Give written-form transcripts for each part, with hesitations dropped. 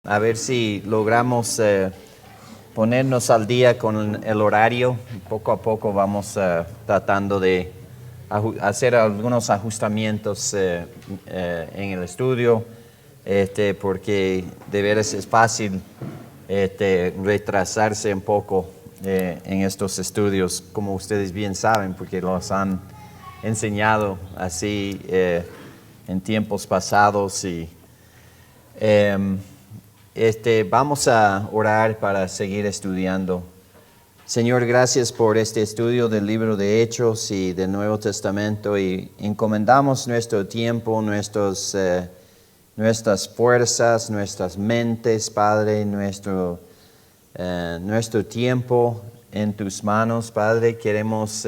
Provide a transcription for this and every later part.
a ver si logramos ponernos al día con el horario. Poco a poco vamos tratando de hacer algunos ajustamientos en el estudio, porque de veras es fácil retrasarse un poco en estos estudios, como ustedes bien saben, porque los han enseñado así en tiempos pasados. Y vamos a orar para seguir estudiando. Señor, gracias por este estudio del libro de Hechos y del Nuevo Testamento, y encomendamos nuestro tiempo, nuestras fuerzas, nuestras mentes, Padre, nuestro tiempo en tus manos, Padre. Queremos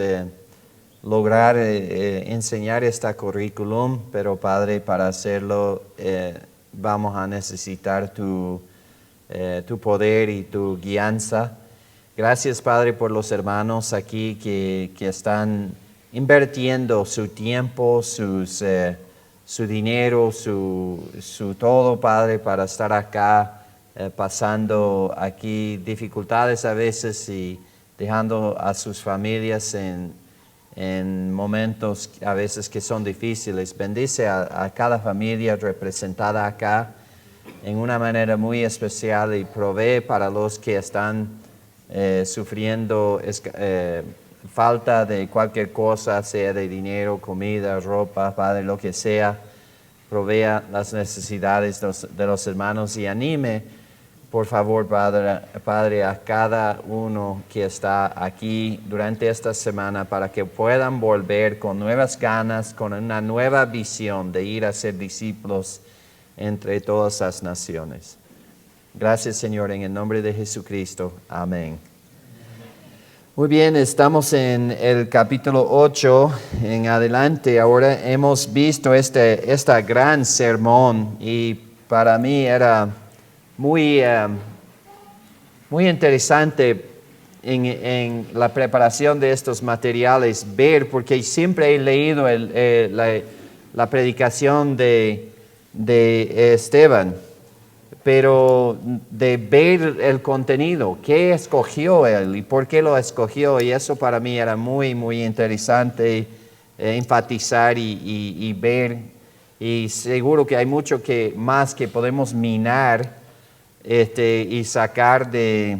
lograr enseñar este currículum, pero Padre, para hacerlo vamos a necesitar tu poder y tu guianza. Gracias, Padre, por los hermanos aquí que están invirtiendo su tiempo, su dinero, su todo, Padre, para estar acá, pasando aquí dificultades a veces y dejando a sus familias en momentos a veces que son difíciles. Bendice a cada familia representada acá en una manera muy especial, y provee para los que están sufriendo falta de cualquier cosa, sea de dinero, comida, ropa, Padre, lo que sea. Provea las necesidades de los hermanos y anime, por favor, Padre, a cada uno que está aquí durante esta semana, para que puedan volver con nuevas ganas, con una nueva visión de ir a ser discípulos entre todas las naciones. Gracias, Señor, en el nombre de Jesucristo. Amén. Muy bien, estamos en el capítulo 8 en adelante. Ahora hemos visto esta gran sermón, y para mí era muy interesante en la preparación de estos materiales ver, porque siempre he leído la predicación de Esteban, pero de ver el contenido, qué escogió él y por qué lo escogió, y eso para mí era muy, muy interesante enfatizar y ver, y seguro que hay mucho más que podemos minar y sacar de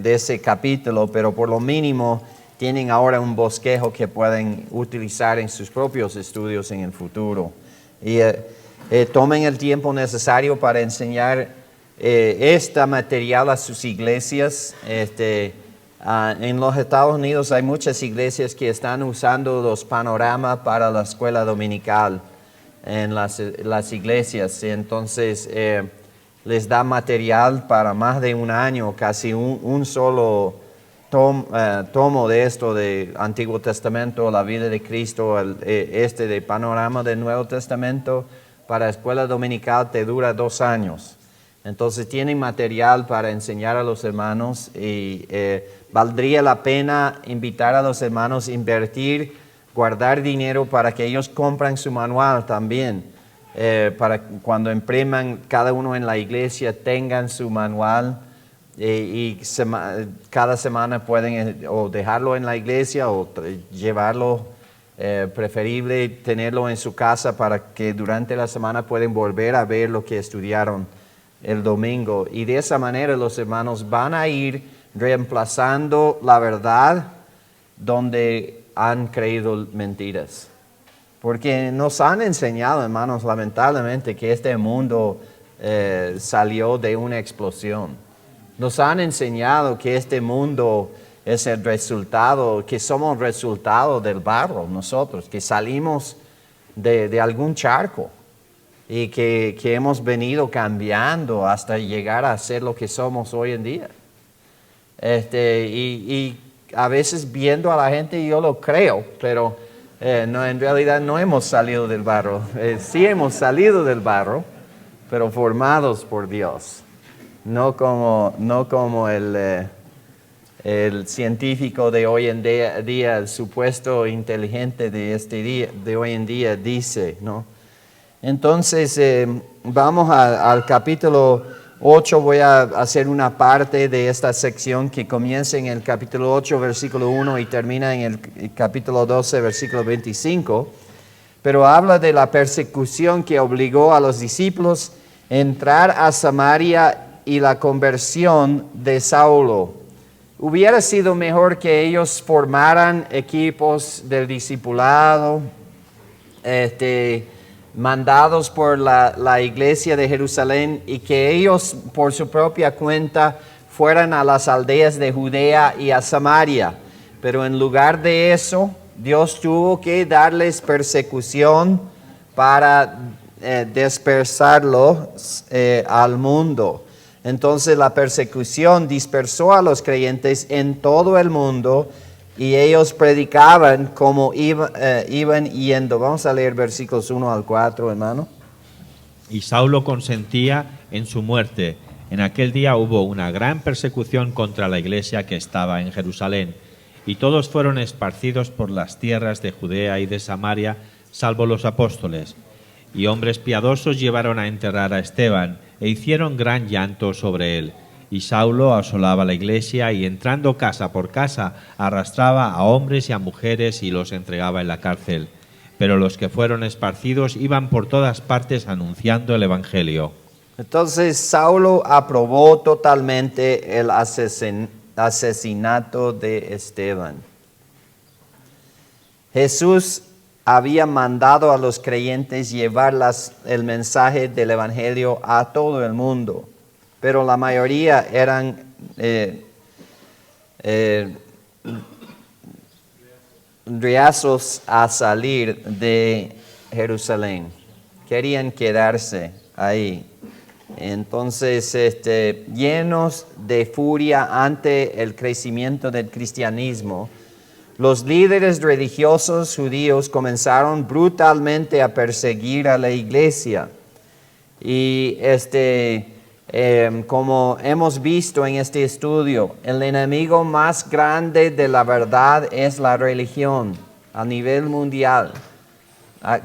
ese capítulo, pero por lo mínimo tienen ahora un bosquejo que pueden utilizar en sus propios estudios en el futuro. Y tomen el tiempo necesario para enseñar este material a sus iglesias. En los Estados Unidos hay muchas iglesias que están usando los panoramas para la escuela dominical en las iglesias. Entonces les da material para más de un año, casi un solo tomo de esto de Antiguo Testamento, la vida de Cristo, de panorama del Nuevo Testamento. Para escuela dominical te dura 2 años. Entonces tienen material para enseñar a los hermanos, y valdría la pena invitar a los hermanos a invertir, guardar dinero para que ellos compren su manual también, para cuando impriman cada uno en la iglesia tengan su manual, cada semana pueden o dejarlo en la iglesia o llevarlo. Preferible tenerlo en su casa para que durante la semana pueden volver a ver lo que estudiaron el domingo, y de esa manera los hermanos van a ir reemplazando la verdad donde han creído mentiras. Porque nos han enseñado, hermanos, lamentablemente, que este mundo salió de una explosión. Nos han enseñado que este mundo es el resultado, que somos resultado del barro nosotros, que salimos de algún charco, y que hemos venido cambiando hasta llegar a ser lo que somos hoy en día. Y a veces viendo a la gente yo lo creo, pero no, en realidad no hemos salido del barro. Sí hemos salido del barro, pero formados por Dios, no como el científico de hoy en día, el supuesto inteligente de hoy en día dice, ¿no? Entonces, vamos al capítulo 8. Voy a hacer una parte de esta sección que comienza en el capítulo 8, versículo 1 y termina en el capítulo 12, versículo 25. Pero habla de la persecución que obligó a los discípulos a entrar a Samaria y la conversión de Saulo. Hubiera sido mejor que ellos formaran equipos del discipulado, mandados por la iglesia de Jerusalén, y que ellos por su propia cuenta fueran a las aldeas de Judea y a Samaria. Pero en lugar de eso, Dios tuvo que darles persecución para dispersarlos al mundo. Entonces la persecución dispersó a los creyentes en todo el mundo y ellos predicaban como iban yendo. Vamos a leer versículos 1 al 4, hermano. Y Saulo consentía en su muerte. En aquel día hubo una gran persecución contra la iglesia que estaba en Jerusalén, y todos fueron esparcidos por las tierras de Judea y de Samaria, salvo los apóstoles. Y hombres piadosos llevaron a enterrar a Esteban, e hicieron gran llanto sobre él. Y Saulo asolaba la iglesia, y entrando casa por casa, arrastraba a hombres y a mujeres y los entregaba en la cárcel. Pero los que fueron esparcidos iban por todas partes anunciando el evangelio. Entonces Saulo aprobó totalmente el asesinato de Esteban. Jesús había mandado a los creyentes llevar el mensaje del evangelio a todo el mundo, pero la mayoría eran reacios a salir de Jerusalén. Querían quedarse ahí. Entonces, llenos de furia ante el crecimiento del cristianismo, los líderes religiosos judíos comenzaron brutalmente a perseguir a la iglesia. Y como hemos visto en este estudio, el enemigo más grande de la verdad es la religión a nivel mundial.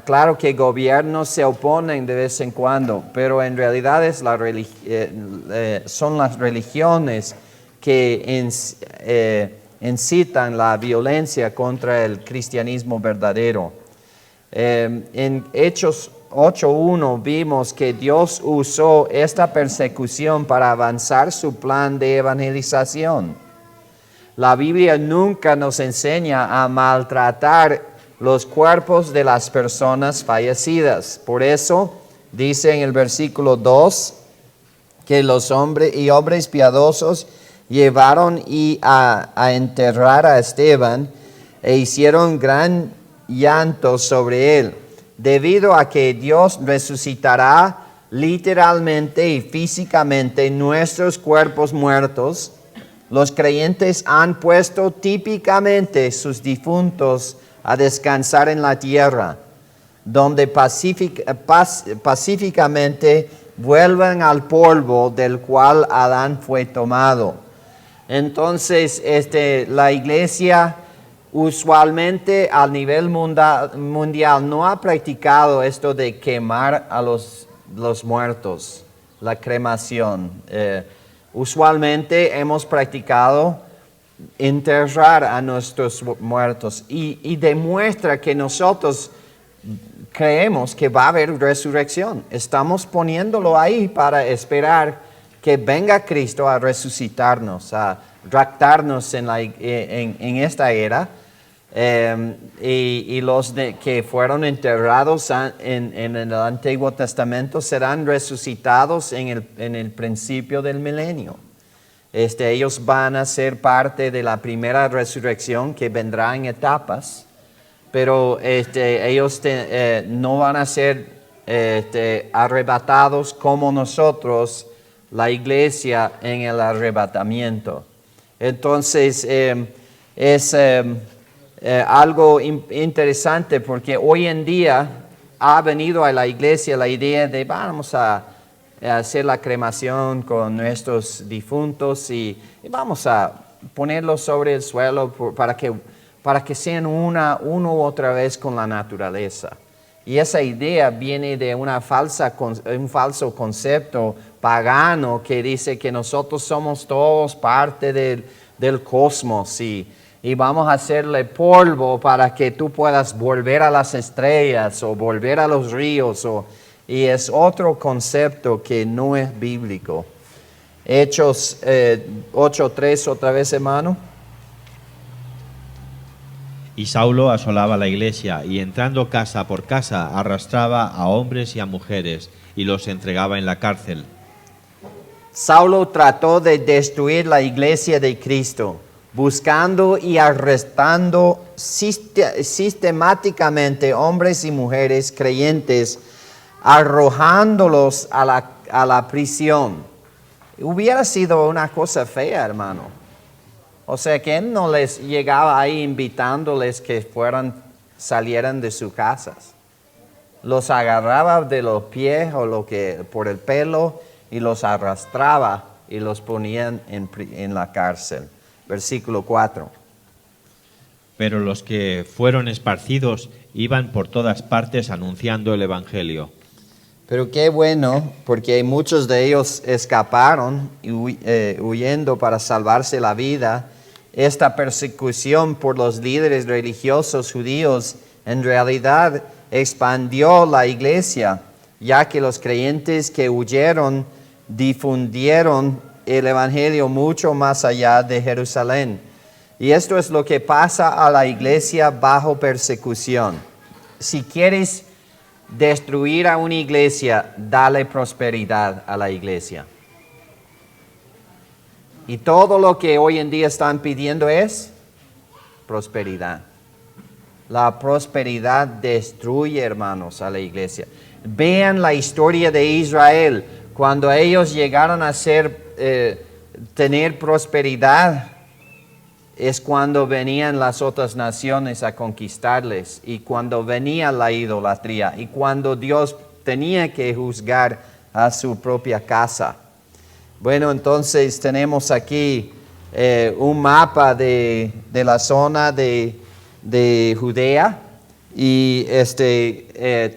Claro que gobiernos se oponen de vez en cuando, pero en realidad son las religiones que incitan la violencia contra el cristianismo verdadero. En Hechos 8:1 vimos que Dios usó esta persecución para avanzar su plan de evangelización. La Biblia nunca nos enseña a maltratar los cuerpos de las personas fallecidas. Por eso dice en el versículo 2 que los hombres piadosos llevaron a enterrar a Esteban e hicieron gran llanto sobre él, debido a que Dios resucitará literalmente y físicamente nuestros cuerpos muertos. Los creyentes han puesto típicamente sus difuntos a descansar en la tierra, donde pacíficamente vuelven al polvo del cual Adán fue tomado. Entonces, la iglesia usualmente a nivel mundial no ha practicado esto de quemar a los muertos, la cremación. Usualmente hemos practicado enterrar a nuestros muertos y demuestra que nosotros creemos que va a haber resurrección. Estamos poniéndolo ahí para esperar que venga Cristo a resucitarnos, a raptarnos en esta era. Y los que fueron enterrados en el Antiguo Testamento serán resucitados en el principio del milenio. Ellos van a ser parte de la primera resurrección que vendrá en etapas, pero ellos no van a ser arrebatados como nosotros, la iglesia, en el arrebatamiento. Entonces, es algo interesante porque hoy en día ha venido a la iglesia la idea de vamos a hacer la cremación con nuestros difuntos y vamos a ponerlos sobre el suelo para que sean uno u otra vez con la naturaleza. Y esa idea viene de un falso concepto pagano que dice que nosotros somos todos parte del cosmos y vamos a hacerle polvo para que tú puedas volver a las estrellas o volver a los ríos. Y es otro concepto que no es bíblico. Hechos 8:3 otra vez, hermano. Y Saulo asolaba la iglesia y entrando casa por casa arrastraba a hombres y a mujeres y los entregaba en la cárcel. Saulo trató de destruir la iglesia de Cristo, buscando y arrestando sistemáticamente hombres y mujeres creyentes, arrojándolos a la prisión. Hubiera sido una cosa fea, hermano. O sea que él no les llegaba ahí invitándoles que salieran de sus casas. Los agarraba de los pies por el pelo y los arrastraba y los ponían en la cárcel. Versículo 4. Pero los que fueron esparcidos iban por todas partes anunciando el evangelio. Pero qué bueno, porque muchos de ellos escaparon huyendo para salvarse la vida. Esta persecución por los líderes religiosos judíos en realidad expandió la iglesia, ya que los creyentes que huyeron difundieron el evangelio mucho más allá de Jerusalén. Y esto es lo que pasa a la iglesia bajo persecución. Si quieres destruir a una iglesia, dale prosperidad a la iglesia. Y todo lo que hoy en día están pidiendo es prosperidad. La prosperidad destruye, hermanos, a la iglesia. Vean la historia de Israel. Cuando ellos llegaron a tener prosperidad, es cuando venían las otras naciones a conquistarles y cuando venía la idolatría y cuando Dios tenía que juzgar a su propia casa. Bueno, entonces tenemos aquí un mapa de la zona de Judea y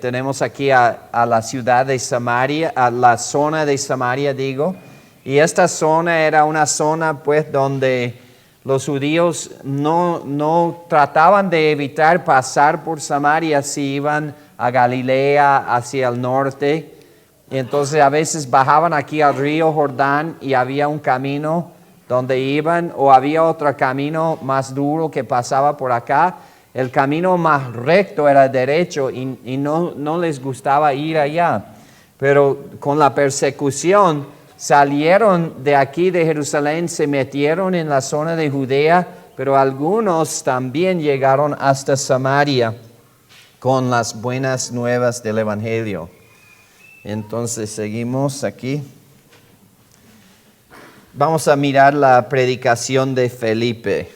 tenemos aquí a la ciudad de Samaria, a la zona de Samaria, digo. Y esta zona era una zona pues donde los judíos no trataban de evitar pasar por Samaria si iban a Galilea hacia el norte. Y entonces a veces bajaban aquí al río Jordán y había un camino donde iban o había otro camino más duro que pasaba por acá. El camino más recto era derecho y no les gustaba ir allá. Pero con la persecución salieron de aquí de Jerusalén, se metieron en la zona de Judea, pero algunos también llegaron hasta Samaria con las buenas nuevas del Evangelio. Entonces seguimos aquí. Vamos a mirar la predicación de Felipe.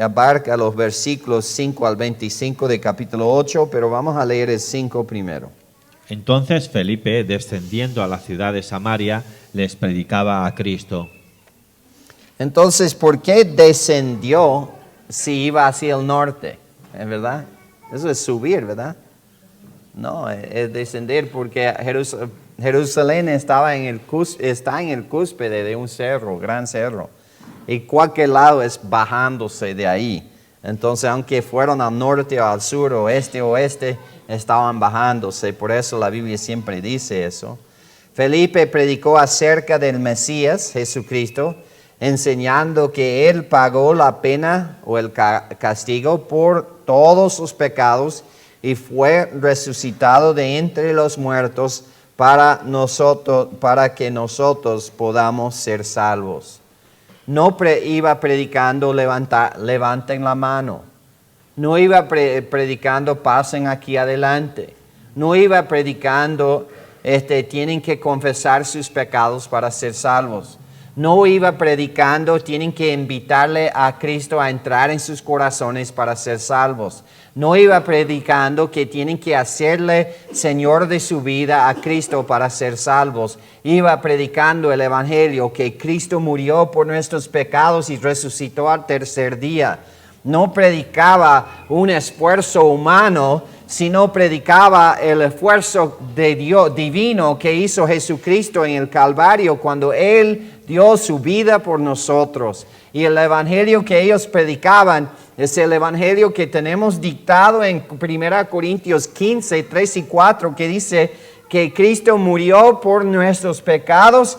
Abarca los versículos 5 al 25 de capítulo 8, pero vamos a leer el 5 primero. Entonces Felipe, descendiendo a la ciudad de Samaria, les predicaba a Cristo. Entonces, ¿por qué descendió si iba hacia el norte? ¿Es verdad? Eso es subir, ¿verdad? No, es descender porque Jerusalén está en el cúspide de un cerro, gran cerro. Y cualquier lado es bajándose de ahí. Entonces, aunque fueron al norte o al sur, oeste, estaban bajándose. Por eso la Biblia siempre dice eso. Felipe predicó acerca del Mesías, Jesucristo, enseñando que Él pagó la pena o el castigo por todos sus pecados y fue resucitado de entre los muertos para que nosotros podamos ser salvos. No iba predicando levanten la mano. No iba predicando pasen aquí adelante. No iba predicando tienen que confesar sus pecados para ser salvos. No iba predicando tienen que invitarle a Cristo a entrar en sus corazones para ser salvos. No iba predicando que tienen que hacerle Señor de su vida a Cristo para ser salvos. Iba predicando el Evangelio, que Cristo murió por nuestros pecados y resucitó al tercer día. No predicaba un esfuerzo humano, sino predicaba el esfuerzo de Dios divino que hizo Jesucristo en el Calvario cuando Él dio su vida por nosotros. Y el evangelio que ellos predicaban es el evangelio que tenemos dictado en 1 Corintios 15, 3 y 4, que dice que Cristo murió por nuestros pecados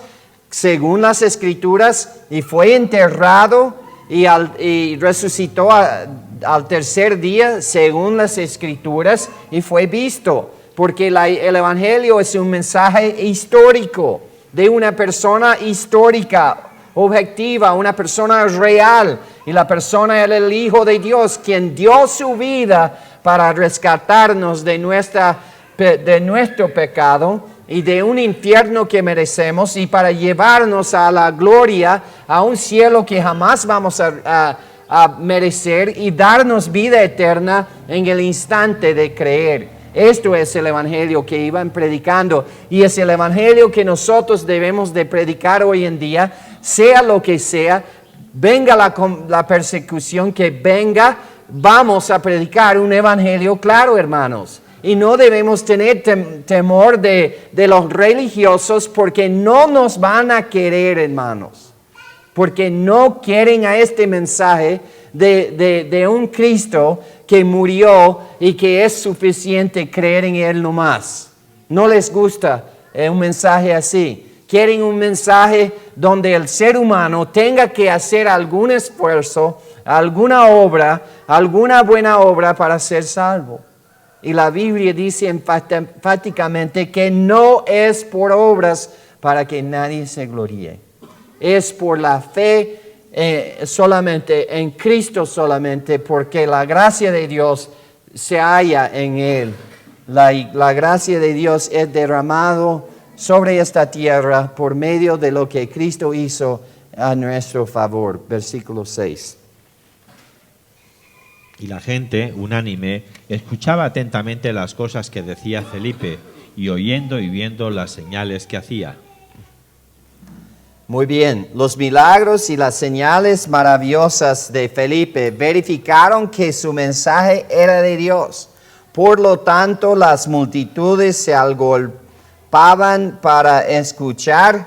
según las Escrituras y fue enterrado y resucitó al tercer día según las Escrituras y fue visto. Porque el evangelio es un mensaje histórico de una persona histórica, objetiva, una persona real, y la persona era el Hijo de Dios, quien dio su vida para rescatarnos de nuestro pecado y de un infierno que merecemos, y para llevarnos a la gloria, a un cielo que jamás vamos a merecer, y darnos vida eterna en el instante de creer. Esto es el evangelio que iban predicando, y es el evangelio que nosotros debemos de predicar hoy en día, sea lo que sea, venga la persecución que venga, vamos a predicar un evangelio claro, hermanos. Y no debemos tener temor de los religiosos, porque no nos van a querer, hermanos, porque no quieren a este mensaje de un Cristo que murió y que es suficiente creer en Él nomás. No les gusta un mensaje así. Quieren un mensaje donde el ser humano tenga que hacer algún esfuerzo, alguna obra, alguna buena obra para ser salvo. Y la Biblia dice enfáticamente que no es por obras para que nadie se gloríe. Es por la fe solamente, en Cristo solamente, porque la gracia de Dios se halla en Él. La gracia de Dios es derramado sobre esta tierra por medio de lo que Cristo hizo a nuestro favor. Versículo 6. Y la gente, unánime, escuchaba atentamente las cosas que decía Felipe, y oyendo y viendo las señales que hacía. Muy bien, los milagros y las señales maravillosas de Felipe verificaron que su mensaje era de Dios. Por lo tanto, las multitudes se agolpaban para escucharle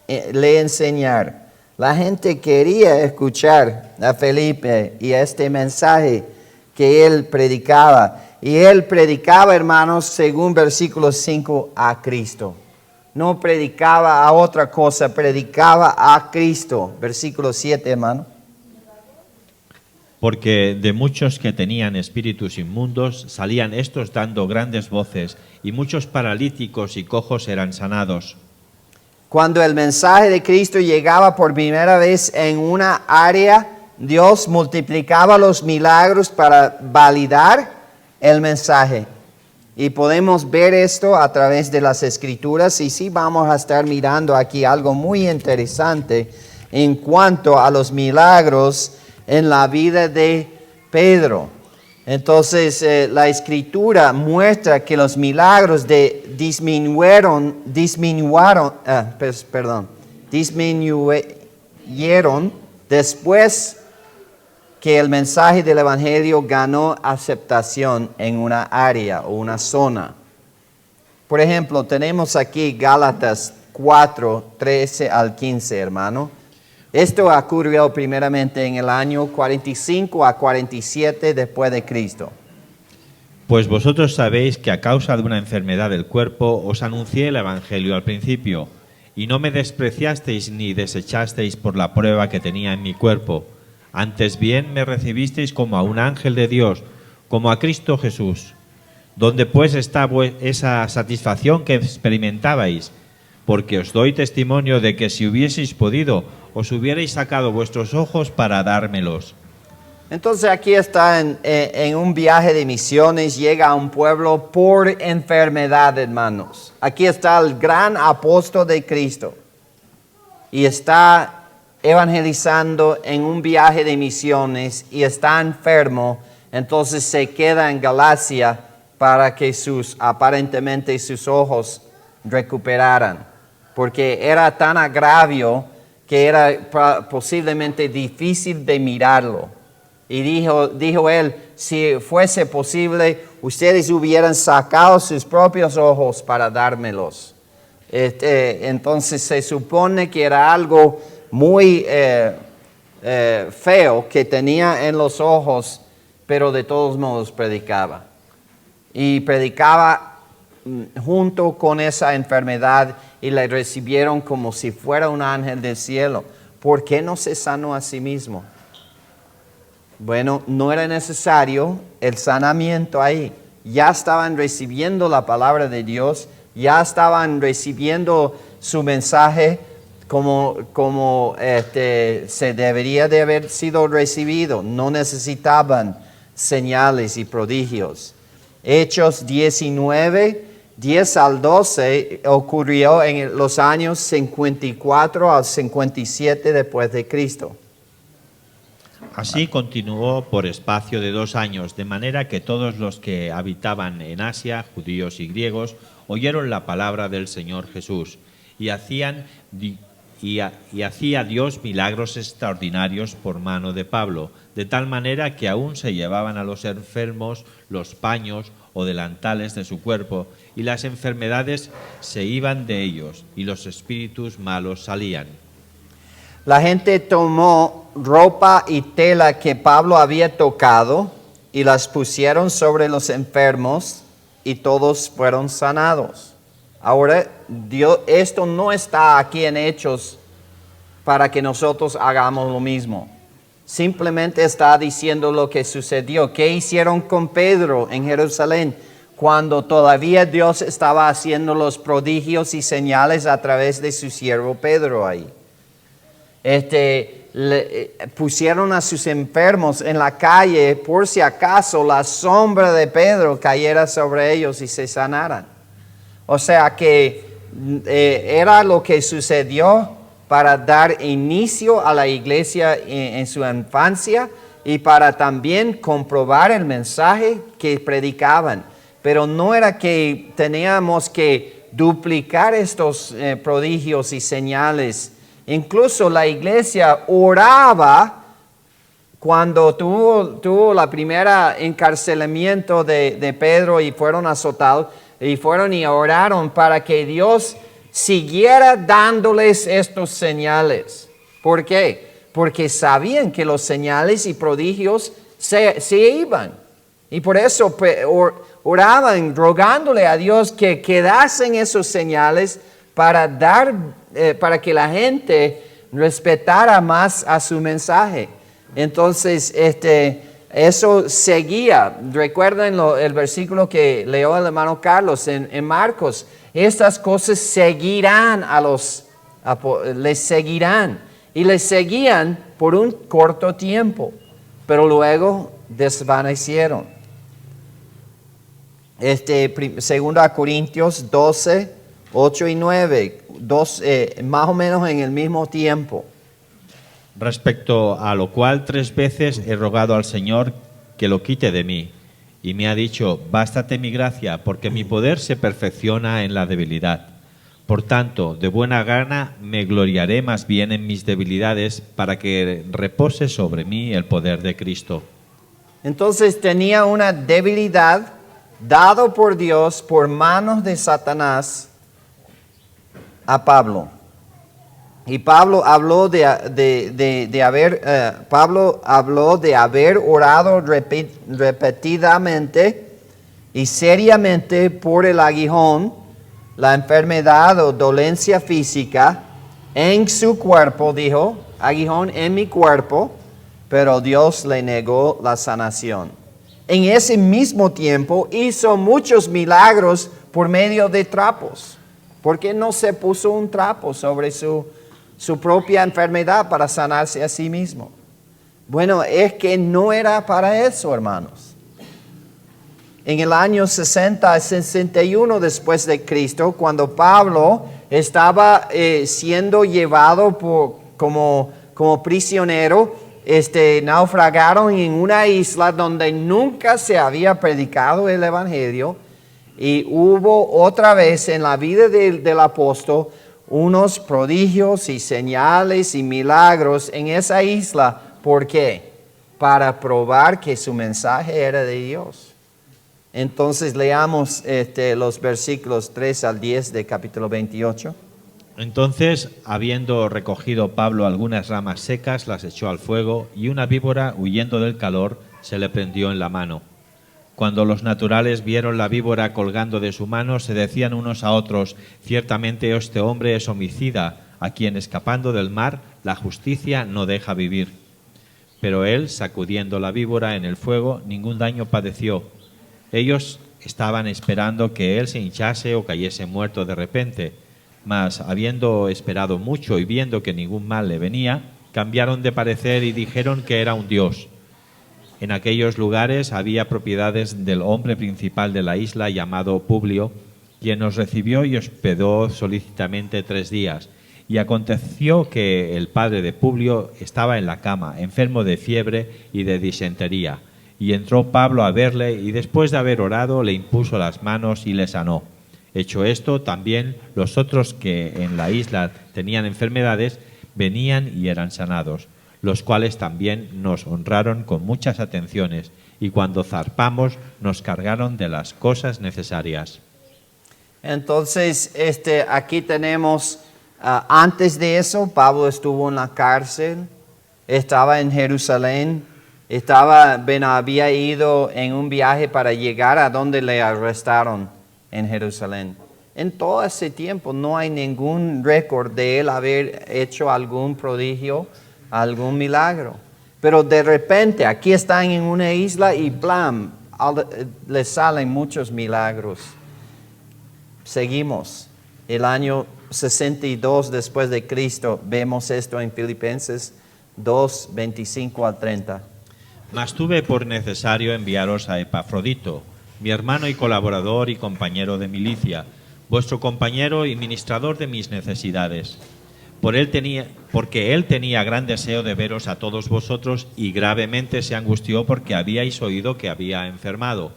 enseñar. La gente quería escuchar a Felipe y a este mensaje que él predicaba. Y él predicaba, hermanos, según versículo 5, a Cristo. No predicaba a otra cosa, predicaba a Cristo. Versículo 7, hermano. Porque de muchos que tenían espíritus inmundos salían estos dando grandes voces, y muchos paralíticos y cojos eran sanados. Cuando el mensaje de Cristo llegaba por primera vez en una área, Dios multiplicaba los milagros para validar el mensaje. Y podemos ver esto a través de las Escrituras, y sí vamos a estar mirando aquí algo muy interesante en cuanto a los milagros en la vida de Pedro. Entonces, la Escritura muestra que los milagros disminuyeron después que el mensaje del Evangelio ganó aceptación en una área o una zona. Por ejemplo, tenemos aquí Gálatas 4, 13 al 15, hermano. Esto ocurrió primeramente en el año 45 a 47 después de Cristo. Pues vosotros sabéis que a causa de una enfermedad del cuerpo os anuncié el Evangelio al principio, y no me despreciasteis ni desechasteis por la prueba que tenía en mi cuerpo. Antes bien me recibisteis como a un ángel de Dios, como a Cristo Jesús. ¿Dónde pues está esa satisfacción que experimentabais? Porque os doy testimonio de que si hubieseis podido, os hubierais sacado vuestros ojos para dármelos. Entonces aquí está en un viaje de misiones, llega a un pueblo por enfermedad, hermanos. Aquí está el gran apóstol de Cristo y está evangelizando en un viaje de misiones y está enfermo. Entonces se queda en Galacia para que aparentemente sus ojos recuperaran, porque era tan agravio que era posiblemente difícil de mirarlo. Y dijo él, si fuese posible, ustedes hubieran sacado sus propios ojos para dármelos. Entonces se supone que era algo muy feo que tenía en los ojos, pero de todos modos predicaba. Y predicaba junto con esa enfermedad y le recibieron como si fuera un ángel del cielo. ¿Por qué no se sanó a sí mismo? Bueno, no era necesario el sanamiento ahí. Ya estaban recibiendo la palabra de Dios, ya estaban recibiendo su mensaje como se debería de haber sido recibido. No necesitaban señales y prodigios. Hechos 19, 10 al 12 ocurrió en los años 54 al 57 después de Cristo. Así continuó por espacio de 2 años, de manera que todos los que habitaban en Asia, judíos y griegos, oyeron la palabra del Señor Jesús y hacía Dios milagros extraordinarios por mano de Pablo, de tal manera que aún se llevaban a los enfermos los paños o delantales de su cuerpo, y las enfermedades se iban de ellos, y los espíritus malos salían. La gente tomó ropa y tela que Pablo había tocado y las pusieron sobre los enfermos y todos fueron sanados. Ahora, esto no está aquí en Hechos para que nosotros hagamos lo mismo. Simplemente está diciendo lo que sucedió. ¿Qué hicieron con Pedro en Jerusalén cuando todavía Dios estaba haciendo los prodigios y señales a través de su siervo Pedro ahí? Pusieron a sus enfermos en la calle por si acaso la sombra de Pedro cayera sobre ellos y se sanaran. O sea que era lo que sucedió para dar inicio a la iglesia en su infancia y para también comprobar el mensaje que predicaban. Pero no era que teníamos que duplicar estos prodigios y señales. Incluso la iglesia oraba cuando tuvo la primera encarcelamiento de Pedro y fueron azotados, y fueron y oraron para que Dios siguiera dándoles estos señales. ¿Por qué? Porque sabían que los señales y prodigios se iban. Y por eso oraban rogándole a Dios que quedasen esos señales para que la gente respetara más a su mensaje. Entonces, eso seguía. Recuerden el versículo que leyó el hermano Carlos en Marcos. Estas cosas seguirán les seguirán. Y les seguían por un corto tiempo, pero luego desvanecieron. 2 Corintios 12, 8 y 9, más o menos en el mismo tiempo. Respecto a lo cual 3 veces he rogado al Señor que lo quite de mí, y me ha dicho: bástate mi gracia, porque mi poder se perfecciona en la debilidad. Por tanto, de buena gana me gloriaré más bien en mis debilidades, para que repose sobre mí el poder de Cristo. Entonces tenía una debilidad dado por Dios por manos de Satanás a Pablo. Y Pablo habló de haber orado repetidamente y seriamente por el aguijón, la enfermedad o dolencia física en su cuerpo, dijo, aguijón en mi cuerpo, pero Dios le negó la sanación. En ese mismo tiempo hizo muchos milagros por medio de trapos. ¿Por qué no se puso un trapo sobre su propia enfermedad para sanarse a sí mismo? Bueno, es que no era para eso, hermanos. En el año 61 después de Cristo, cuando Pablo estaba siendo llevado como prisionero, naufragaron en una isla donde nunca se había predicado el evangelio, y hubo otra vez en la vida del apóstol unos prodigios y señales y milagros en esa isla. ¿Por qué? Para probar que su mensaje era de Dios. Entonces leamos los versículos 3 al 10 de capítulo 28. Entonces, habiendo recogido Pablo algunas ramas secas, las echó al fuego, y una víbora, huyendo del calor, se le prendió en la mano. Cuando los naturales vieron la víbora colgando de su mano, se decían unos a otros: ciertamente este hombre es homicida, a quien escapando del mar la justicia no deja vivir. Pero él, sacudiendo la víbora en el fuego, ningún daño padeció. Ellos estaban esperando que él se hinchase o cayese muerto de repente, mas habiendo esperado mucho y viendo que ningún mal le venía, cambiaron de parecer y dijeron que era un dios. En aquellos lugares había propiedades del hombre principal de la isla llamado Publio, quien nos recibió y hospedó solícitamente 3 días. Y aconteció que el padre de Publio estaba en la cama, enfermo de fiebre y de disentería. Y entró Pablo a verle, y después de haber orado le impuso las manos y le sanó. Hecho esto, también los otros que en la isla tenían enfermedades venían y eran sanados, los cuales también nos honraron con muchas atenciones, y cuando zarpamos nos cargaron de las cosas necesarias. Entonces, aquí tenemos, antes de eso, Pablo estuvo en la cárcel, estaba en Jerusalén, había ido en un viaje para llegar a donde le arrestaron en Jerusalén. En todo ese tiempo no hay ningún récord de él haber hecho algún prodigio, algún milagro. Pero de repente aquí están en una isla y ¡blam!, les salen muchos milagros. Seguimos. El año 62 después de Cristo, vemos esto en Filipenses 2, 25 al 30. Mas tuve por necesario enviaros a Epafrodito, mi hermano y colaborador y compañero de milicia, vuestro compañero y ministrador de mis necesidades. Porque él tenía gran deseo de veros a todos vosotros, y gravemente se angustió porque habíais oído que había enfermado.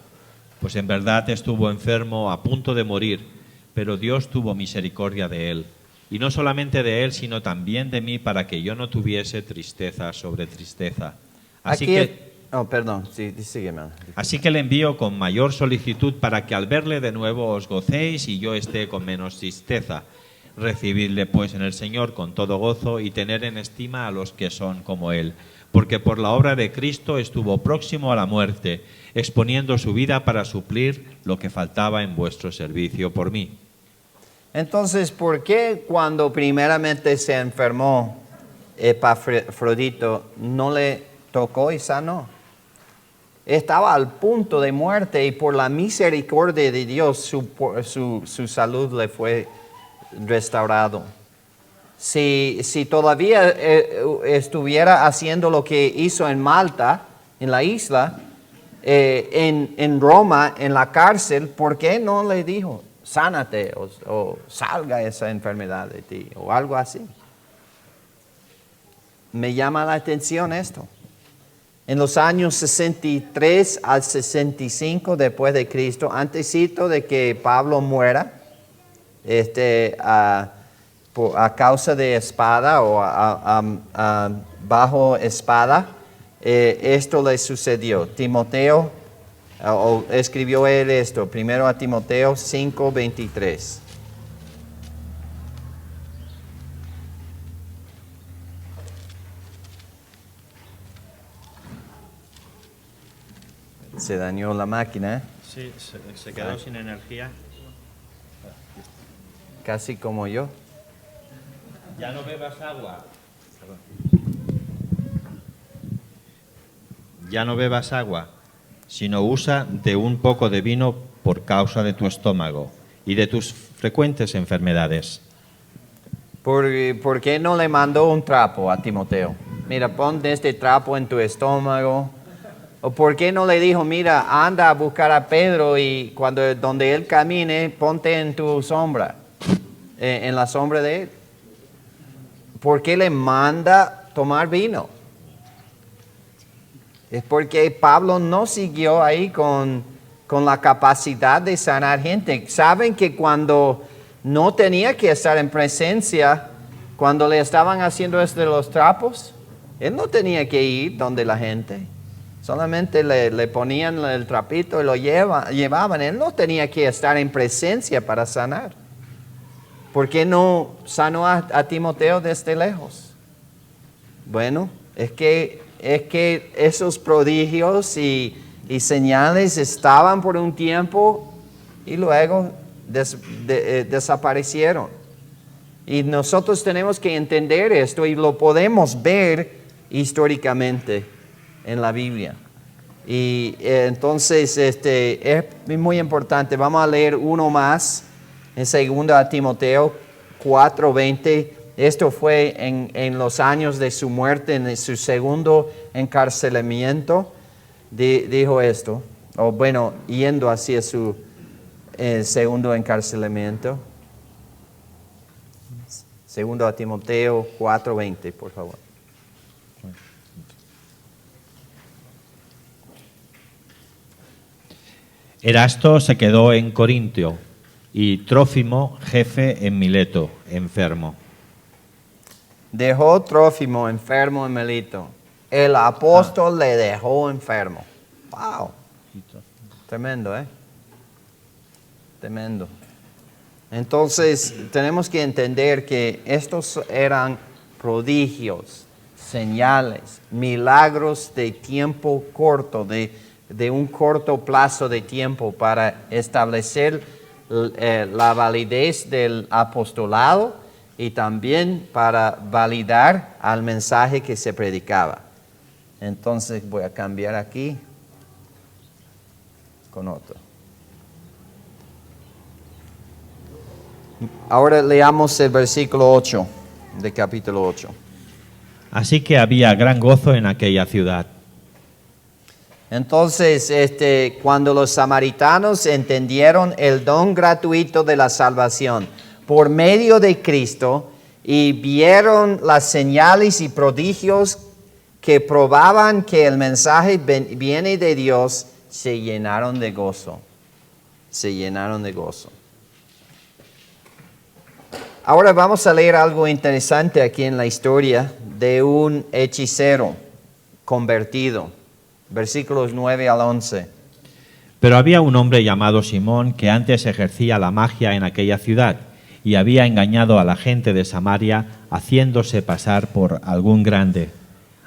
Pues en verdad estuvo enfermo a punto de morir, pero Dios tuvo misericordia de él. Y no solamente de él, sino también de mí, para que yo no tuviese tristeza sobre tristeza. Así que le envío con mayor solicitud, para que al verle de nuevo os gocéis y yo esté con menos tristeza. Recibidle pues en el Señor con todo gozo, y tener en estima a los que son como él, porque por la obra de Cristo estuvo próximo a la muerte, exponiendo su vida para suplir lo que faltaba en vuestro servicio por mí. Entonces, ¿por qué cuando primeramente se enfermó Epafrodito no le tocó y sanó? Estaba al punto de muerte, y por la misericordia de Dios su salud le fue restaurado. Si todavía estuviera haciendo lo que hizo en Malta, en la isla, en Roma, en la cárcel, ¿por qué no le dijo: sánate o salga esa enfermedad de ti, o algo así? Me llama la atención esto. En los años 63 al 65 después de Cristo, antesito de que Pablo muera, a causa de espada o bajo espada, esto le sucedió. Timoteo, escribió él esto, primero a Timoteo 5:23. Se dañó la máquina, ¿eh? Sí, se quedó sin energía. Casi como yo. Ya no bebas agua. Ya no bebas agua, sino usa de un poco de vino por causa de tu estómago y de tus frecuentes enfermedades. ¿Por qué no le mandó un trapo a Timoteo? Mira, pon este trapo en tu estómago. ¿O por qué no le dijo: mira, anda a buscar a Pedro, y donde él camine, ponte en tu sombra, en la sombra de él? ¿Por qué le manda tomar vino? Es porque Pablo no siguió ahí con la capacidad de sanar gente. Saben que cuando no tenía que estar en presencia, cuando le estaban haciendo esto de los trapos, él no tenía que ir donde la gente. Solamente le ponían el trapito y lo llevaban. Él no tenía que estar en presencia para sanar. ¿Por qué no sanó a Timoteo desde lejos? Bueno, es que esos prodigios y señales estaban por un tiempo y luego desaparecieron. Y nosotros tenemos que entender esto y lo podemos ver históricamente en la Biblia. Y entonces es muy importante. Vamos a leer uno más en 2 Timoteo 4:20. Esto fue en los años de su muerte, en su segundo encarcelamiento. Dijo esto, o bueno, yendo hacia su segundo encarcelamiento. 2 Timoteo 4:20, por favor. Erasto se quedó en Corintio y Trófimo, jefe en Mileto, enfermo. Dejó Trófimo enfermo en Mileto. El apóstol le dejó enfermo. ¡Wow! Tremendo, ¿eh? Tremendo. Entonces, tenemos que entender que estos eran prodigios, señales, milagros de tiempo corto, de un corto plazo de tiempo para establecer la validez del apostolado y también para validar al mensaje que se predicaba. Entonces voy a cambiar aquí con otro. Ahora leamos el versículo 8 de capítulo 8. Así que había gran gozo en aquella ciudad. Entonces, cuando los samaritanos entendieron el don gratuito de la salvación por medio de Cristo y vieron las señales y prodigios que probaban que el mensaje viene de Dios, se llenaron de gozo. Se llenaron de gozo. Ahora vamos a leer algo interesante aquí en la historia de un hechicero convertido. Versículos 9 al 11. Pero había un hombre llamado Simón que antes ejercía la magia en aquella ciudad y había engañado a la gente de Samaria haciéndose pasar por algún grande.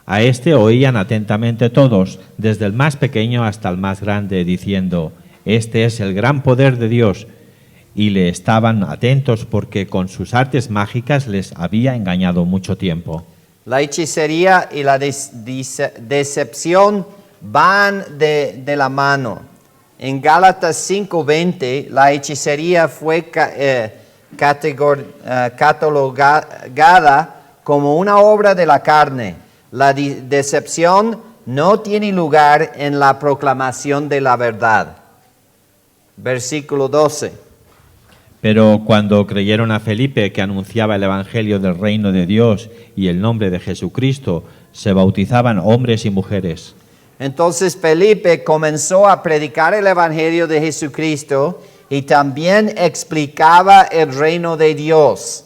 A este oían atentamente todos, desde el más pequeño hasta el más grande, diciendo: Este es el gran poder de Dios. Y le estaban atentos porque con sus artes mágicas les había engañado mucho tiempo. La hechicería y la decepción van de la mano. En Gálatas 5:20, la hechicería fue catalogada como una obra de la carne. La decepción no tiene lugar en la proclamación de la verdad. Versículo 12. Pero cuando creyeron a Felipe, que anunciaba el evangelio del reino de Dios y el nombre de Jesucristo, se bautizaban hombres y mujeres. Entonces Felipe comenzó a predicar el evangelio de Jesucristo y también explicaba el reino de Dios.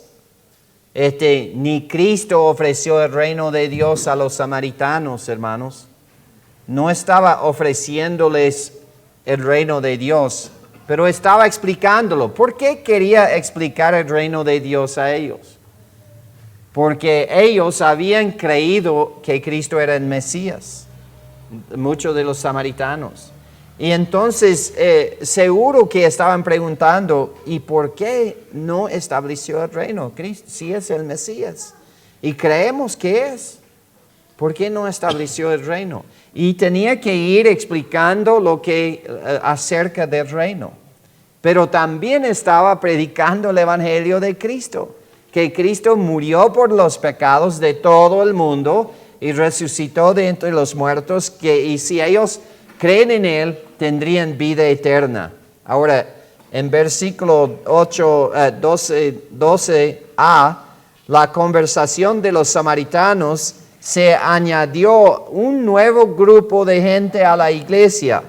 Ni Cristo ofreció el reino de Dios a los samaritanos, hermanos. No estaba ofreciéndoles el reino de Dios, pero estaba explicándolo. ¿Por qué quería explicar el reino de Dios a ellos? Porque ellos habían creído que Cristo era el Mesías, muchos de los samaritanos. Y entonces seguro que estaban preguntando, ¿y por qué no estableció el reino? Cristo, si es el Mesías, y creemos que es, ¿por qué no estableció el reino? Y tenía que ir explicando lo que acerca del reino. Pero también estaba predicando el evangelio de Cristo, que Cristo murió por los pecados de todo el mundo y resucitó de entre los muertos, y si ellos creen en Él, tendrían vida eterna. Ahora, en versículo 12a, la conversación de los samaritanos, se añadió un nuevo grupo de gente a la iglesia,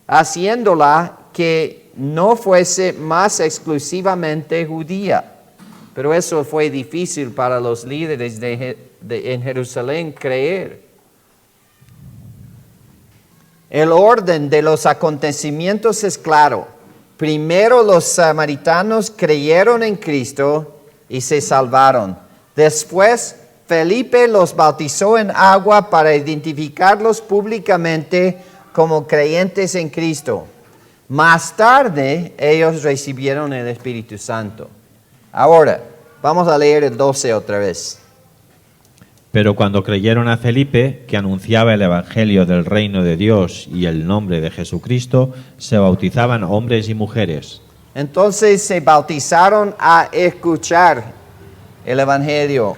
haciéndola que no fuese más exclusivamente judía. Pero eso fue difícil para los líderes en Jerusalén creer. El orden de los acontecimientos es claro. Primero los samaritanos creyeron en Cristo y se salvaron. Después Felipe los bautizó en agua para identificarlos públicamente como creyentes en Cristo. Más tarde ellos recibieron el Espíritu Santo. Ahora, vamos a leer el 12 otra vez. Pero cuando creyeron a Felipe, que anunciaba el Evangelio del reino de Dios y el nombre de Jesucristo, se bautizaban hombres y mujeres. Entonces se bautizaron a escuchar el Evangelio.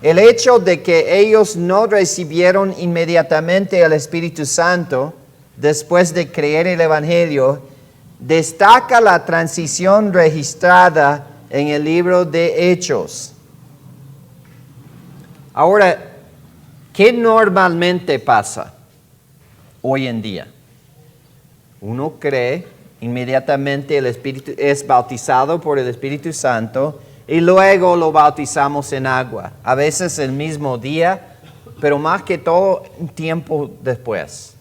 El hecho de que ellos no recibieron inmediatamente el Espíritu Santo después de creer el Evangelio destaca la transición registrada en el libro de Hechos. Ahora, ¿qué normalmente pasa hoy en día? Uno cree, inmediatamente el Espíritu es bautizado por el Espíritu Santo y luego lo bautizamos en agua. A veces el mismo día, pero más que todo un tiempo después.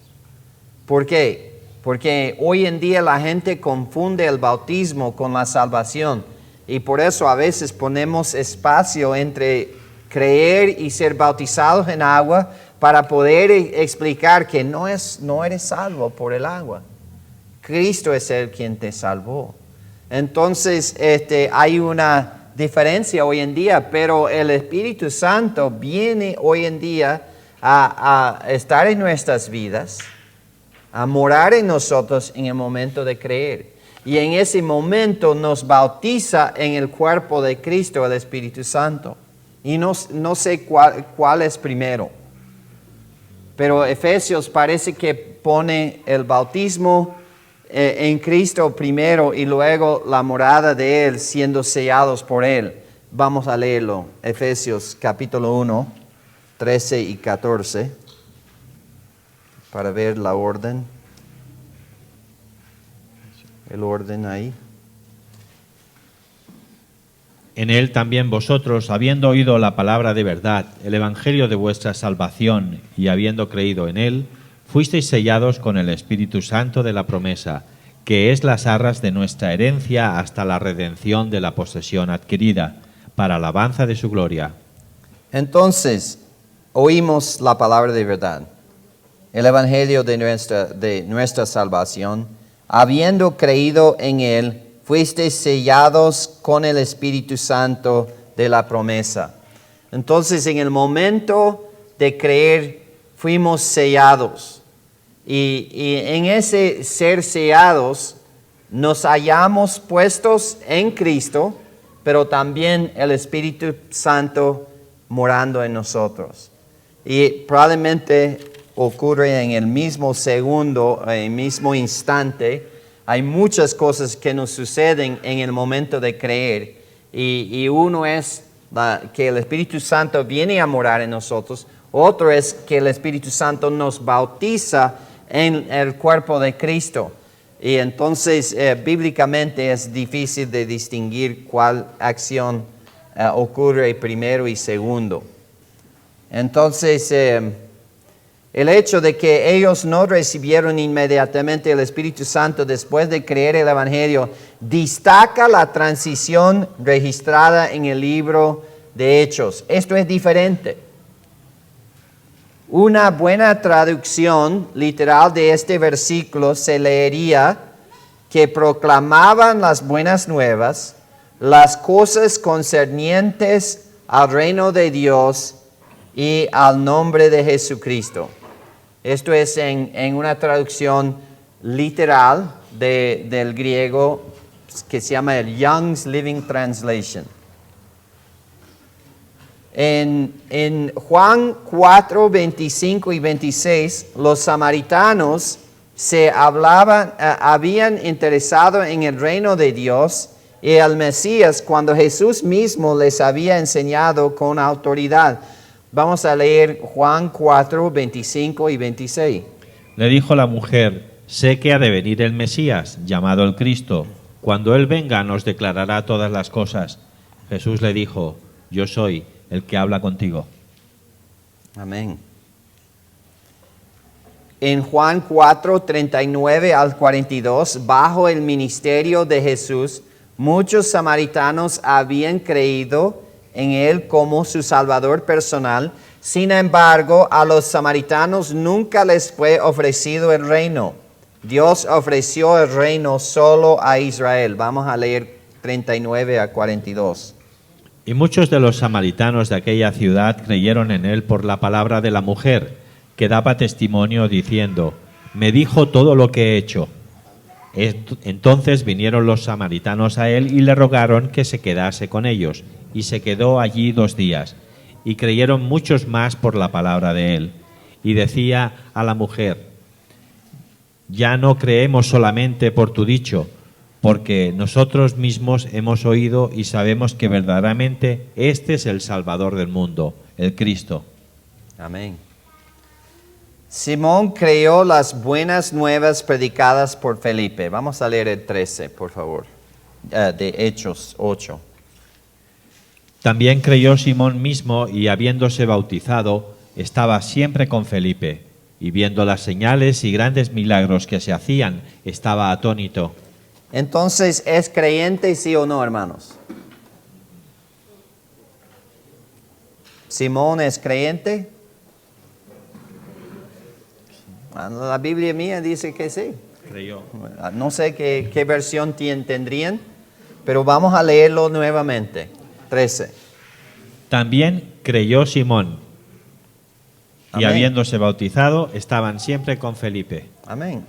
¿Por qué? Porque hoy en día la gente confunde el bautismo con la salvación y por eso a veces ponemos espacio entre creer y ser bautizados en agua para poder explicar que no eres salvo por el agua. Cristo es el quien te salvó. Entonces hay una diferencia hoy en día, pero el Espíritu Santo viene hoy en día a estar en nuestras vidas, a morar en nosotros en el momento de creer. Y en ese momento nos bautiza en el cuerpo de Cristo el Espíritu Santo. Y no sé cuál es primero. Pero Efesios parece que pone el bautismo en Cristo primero y luego la morada de Él siendo sellados por Él. Vamos a leerlo. Efesios capítulo 1, 13 y 14. Para ver la orden. El orden ahí. En él también vosotros, habiendo oído la palabra de verdad, el evangelio de vuestra salvación, y habiendo creído en él, fuisteis sellados con el Espíritu Santo de la promesa, que es las arras de nuestra herencia hasta la redención de la posesión adquirida, para alabanza de su gloria. Entonces, Oímos la palabra de verdad, el evangelio de nuestra salvación, habiendo creído en él, fuisteis sellados con el Espíritu Santo de la promesa. Entonces, en el momento de creer, fuimos sellados. Y en ese ser sellados, nos hallamos puestos en Cristo, pero también el Espíritu Santo morando en nosotros. Y probablemente ocurre en el mismo segundo, en el mismo instante. Hay muchas cosas que nos suceden en el momento de creer y uno es que el Espíritu Santo viene a morar en nosotros, otro es que el Espíritu Santo nos bautiza en el cuerpo de Cristo. Y entonces bíblicamente es difícil de distinguir cuál acción ocurre primero y segundo. Entonces el hecho de que ellos no recibieron inmediatamente el Espíritu Santo después de creer el Evangelio destaca la transición registrada en el libro de Hechos. Esto es diferente. Una buena traducción literal de este versículo se leería que proclamaban las buenas nuevas, las cosas concernientes al reino de Dios y al nombre de Jesucristo. Esto es en una traducción literal del griego que se llama el Young's Living Translation. En Juan 4, 25 y 26, los samaritanos habían interesado en el reino de Dios y al Mesías cuando Jesús mismo les había enseñado con autoridad. Vamos a leer Juan 4, 25 y 26. Le dijo la mujer: sé que ha de venir el Mesías, llamado el Cristo. Cuando Él venga nos declarará todas las cosas. Jesús le dijo: yo soy el que habla contigo. Amén. en Juan 4, 39 al 42, bajo el ministerio de Jesús, muchos samaritanos habían creído en Él como su Salvador personal. Sin embargo, a los samaritanos nunca les fue ofrecido el reino. Dios ofreció el reino solo a Israel. Vamos a leer 39 a 42. Y muchos de los samaritanos de aquella ciudad creyeron en él por la palabra de la mujer, que daba testimonio diciendo: me dijo todo lo que he hecho. Entonces vinieron los samaritanos a él y le rogaron que se quedase con ellos, y se quedó allí 2 días. Y creyeron muchos más por la palabra de él. Y decía a la mujer: ya no creemos solamente por tu dicho, porque nosotros mismos hemos oído y sabemos que verdaderamente este es el Salvador del mundo, el Cristo. Amén. Simón creyó las buenas nuevas predicadas por Felipe. Vamos a leer el 13, por favor, de Hechos 8. También creyó Simón mismo y, habiéndose bautizado, estaba siempre con Felipe, y viendo las señales y grandes milagros que se hacían, estaba atónito. Entonces, ¿es creyente, sí o no, hermanos? ¿Simón es creyente? La Biblia mía dice que sí. Creyó. No sé qué versión tendrían, pero vamos a leerlo nuevamente. 13. También creyó Simón, y Amén. habiéndose bautizado, estaban siempre con Felipe. Amén.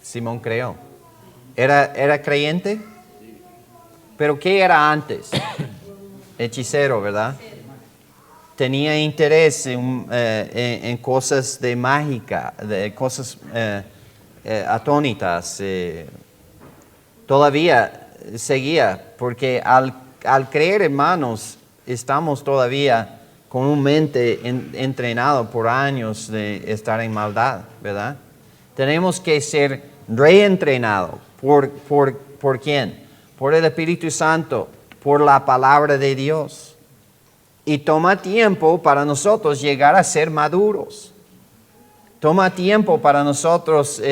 Simón creyó. ¿Era creyente? ¿Pero qué era antes? Hechicero, ¿verdad? Tenía interés en cosas de mágica, de cosas atónitas. Todavía seguía, porque al creer, hermanos, estamos todavía con un mente entrenado por años de estar en maldad, ¿verdad? Tenemos que ser reentrenados. ¿Por quién? Por el Espíritu Santo, por la palabra de Dios. Y toma tiempo para nosotros llegar a ser maduros. Toma tiempo para nosotros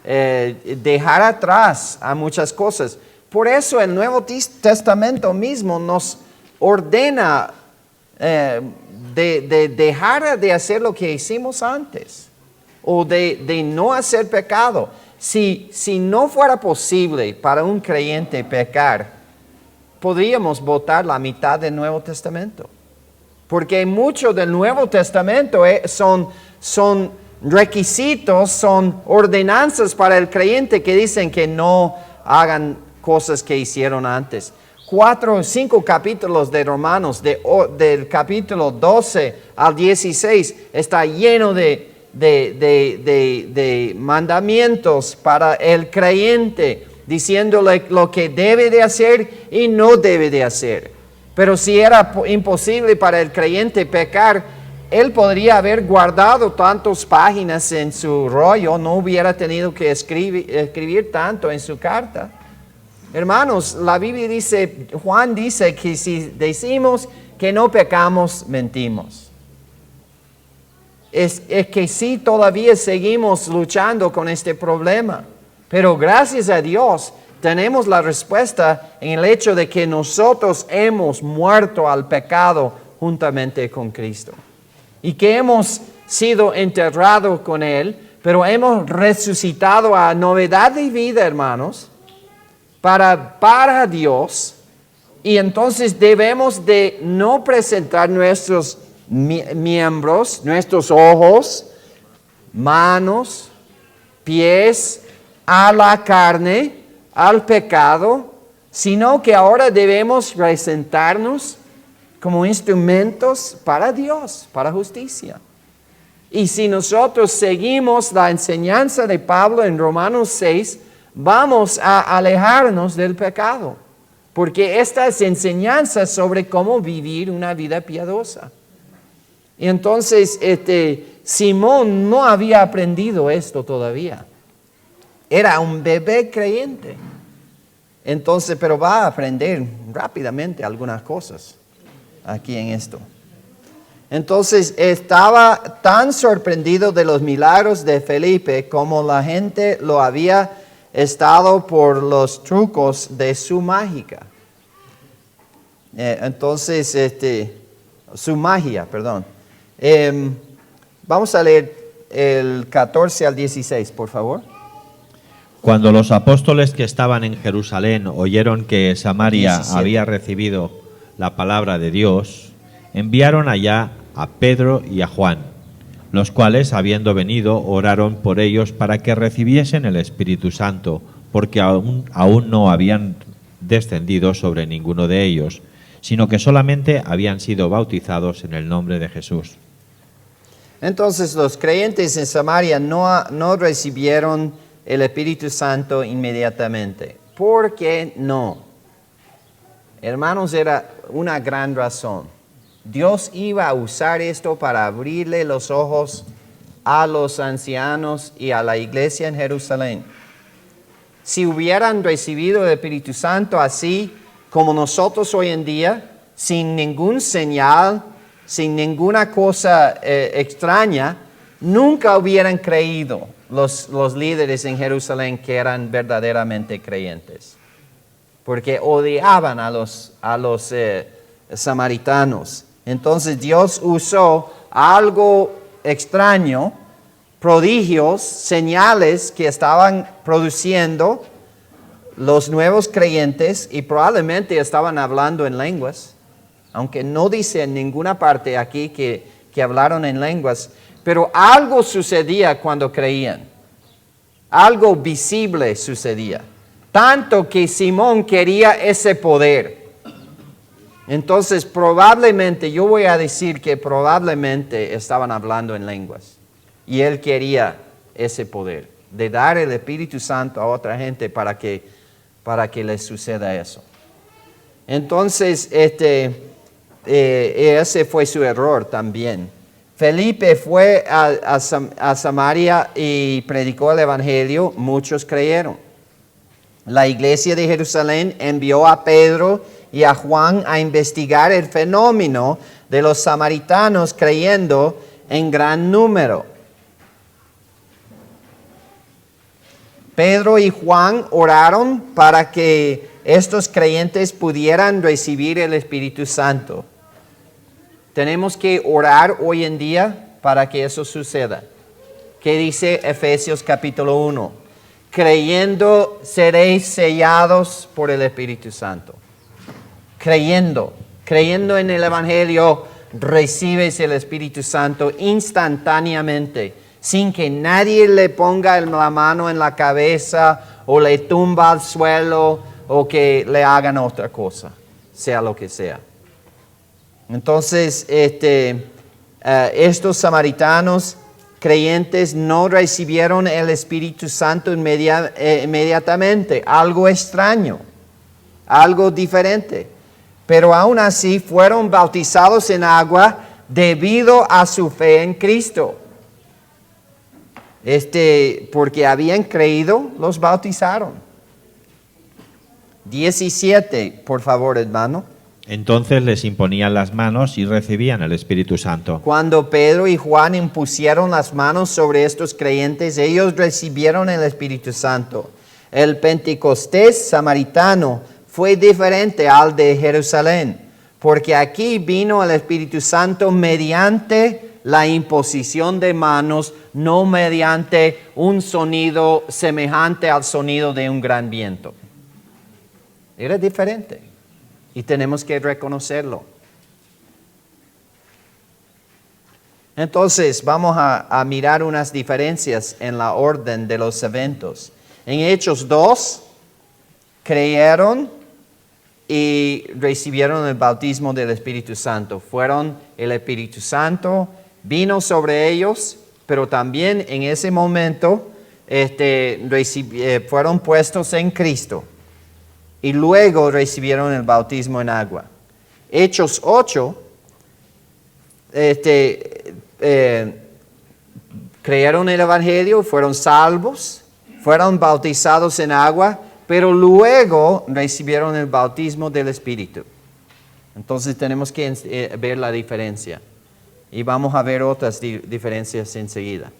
dejar atrás a muchas cosas. Por eso el Nuevo Testamento mismo nos ordena de dejar de hacer lo que hicimos antes, o de no hacer pecado. Si no fuera posible para un creyente pecar, podríamos votar la mitad del Nuevo Testamento. Porque mucho del Nuevo Testamento son requisitos, son ordenanzas para el creyente que dicen que no hagan cosas que hicieron antes. 4 o 5 capítulos de Romanos, del capítulo 12 al 16, está lleno de mandamientos para el creyente, diciéndole lo que debe de hacer y no debe de hacer. Pero si era imposible para el creyente pecar, él podría haber guardado tantas páginas en su rollo, no hubiera tenido que escribir tanto en su carta. Hermanos, la Biblia dice, Juan dice que si decimos que no pecamos, mentimos. Es que sí, todavía seguimos luchando con este problema. Pero gracias a Dios tenemos la respuesta en el hecho de que nosotros hemos muerto al pecado juntamente con Cristo. Y que hemos sido enterrados con Él, pero resucitado a novedad de vida, hermanos, para Dios. Y entonces debemos de no presentar nuestros miembros, nuestros ojos, manos, pies, a la carne, al pecado, sino que ahora debemos presentarnos como instrumentos para Dios, para justicia. Y si nosotros seguimos la enseñanza de Pablo en Romanos 6, vamos a alejarnos del pecado, porque esta es enseñanza sobre cómo vivir una vida piadosa. Y entonces Simón no había aprendido esto todavía. Era un bebé creyente. Entonces, pero va a aprender rápidamente algunas cosas aquí en esto. Entonces estaba tan sorprendido de los milagros de Felipe como la gente lo había estado por los trucos de su mágica. Su magia, perdón. Vamos a leer el 14 al 16, por favor. Cuando los apóstoles que estaban en Jerusalén oyeron que Samaria 17. había recibido la palabra de Dios, enviaron allá a Pedro y a Juan, los cuales, habiendo venido, oraron por ellos para que recibiesen el Espíritu Santo, porque aún no habían descendido sobre ninguno de ellos, sino que solamente habían sido bautizados en el nombre de Jesús. Entonces los creyentes en Samaria no recibieron el Espíritu Santo inmediatamente. ¿Por qué no? Hermanos, era una gran razón. Dios iba a usar esto para abrirle los ojos a los ancianos y a la iglesia en Jerusalén. Si hubieran recibido el Espíritu Santo así como nosotros hoy en día, sin ningún señal, sin ninguna cosa extraña, nunca hubieran creído los líderes en Jerusalén que eran verdaderamente creyentes, porque odiaban a los samaritanos. Entonces Dios usó algo extraño, prodigios, señales que estaban produciendo los nuevos creyentes y probablemente estaban hablando en lenguas, aunque no dice en ninguna parte aquí que hablaron en lenguas, pero algo sucedía cuando creían, algo visible sucedía, tanto que Simón quería ese poder. Entonces probablemente, yo voy a decir que probablemente estaban hablando en lenguas y él quería ese poder de dar el Espíritu Santo a otra gente para que les suceda eso. Entonces ese fue su error también. Felipe fue a Samaria y predicó el Evangelio, muchos creyeron. La iglesia de Jerusalén envió a Pedro y a Juan a investigar el fenómeno de los samaritanos creyendo en gran número. Pedro y Juan oraron para que estos creyentes pudieran recibir el Espíritu Santo. Tenemos que orar hoy en día para que eso suceda. ¿Qué dice Efesios capítulo 1? Creyendo seréis sellados por el Espíritu Santo. Creyendo en el Evangelio, recibes el Espíritu Santo instantáneamente, sin que nadie le ponga la mano en la cabeza o le tumba al suelo o que le hagan otra cosa, sea lo que sea. Entonces, estos samaritanos creyentes no recibieron el Espíritu Santo inmediatamente, algo extraño, algo diferente. Pero aún así fueron bautizados en agua debido a su fe en Cristo. Porque habían creído, los bautizaron. 17, por favor, hermano. Entonces les imponían las manos y recibían el Espíritu Santo. Cuando Pedro y Juan impusieron las manos sobre estos creyentes, ellos recibieron el Espíritu Santo. El Pentecostés samaritano fue diferente al de Jerusalén, porque aquí vino el Espíritu Santo mediante la imposición de manos, no mediante un sonido semejante al sonido de un gran viento. Era diferente y tenemos que reconocerlo. Entonces vamos a mirar unas diferencias en la orden de los eventos. En Hechos 2, creyeron y recibieron el bautismo del Espíritu Santo. El Espíritu Santo vino sobre ellos, pero también en ese momento fueron puestos en Cristo y luego recibieron el bautismo en agua. Hechos 8, creyeron el Evangelio, fueron salvos, fueron bautizados en agua, pero luego recibieron el bautismo del Espíritu. Entonces tenemos que ver la diferencia. Y vamos a ver otras diferencias enseguida.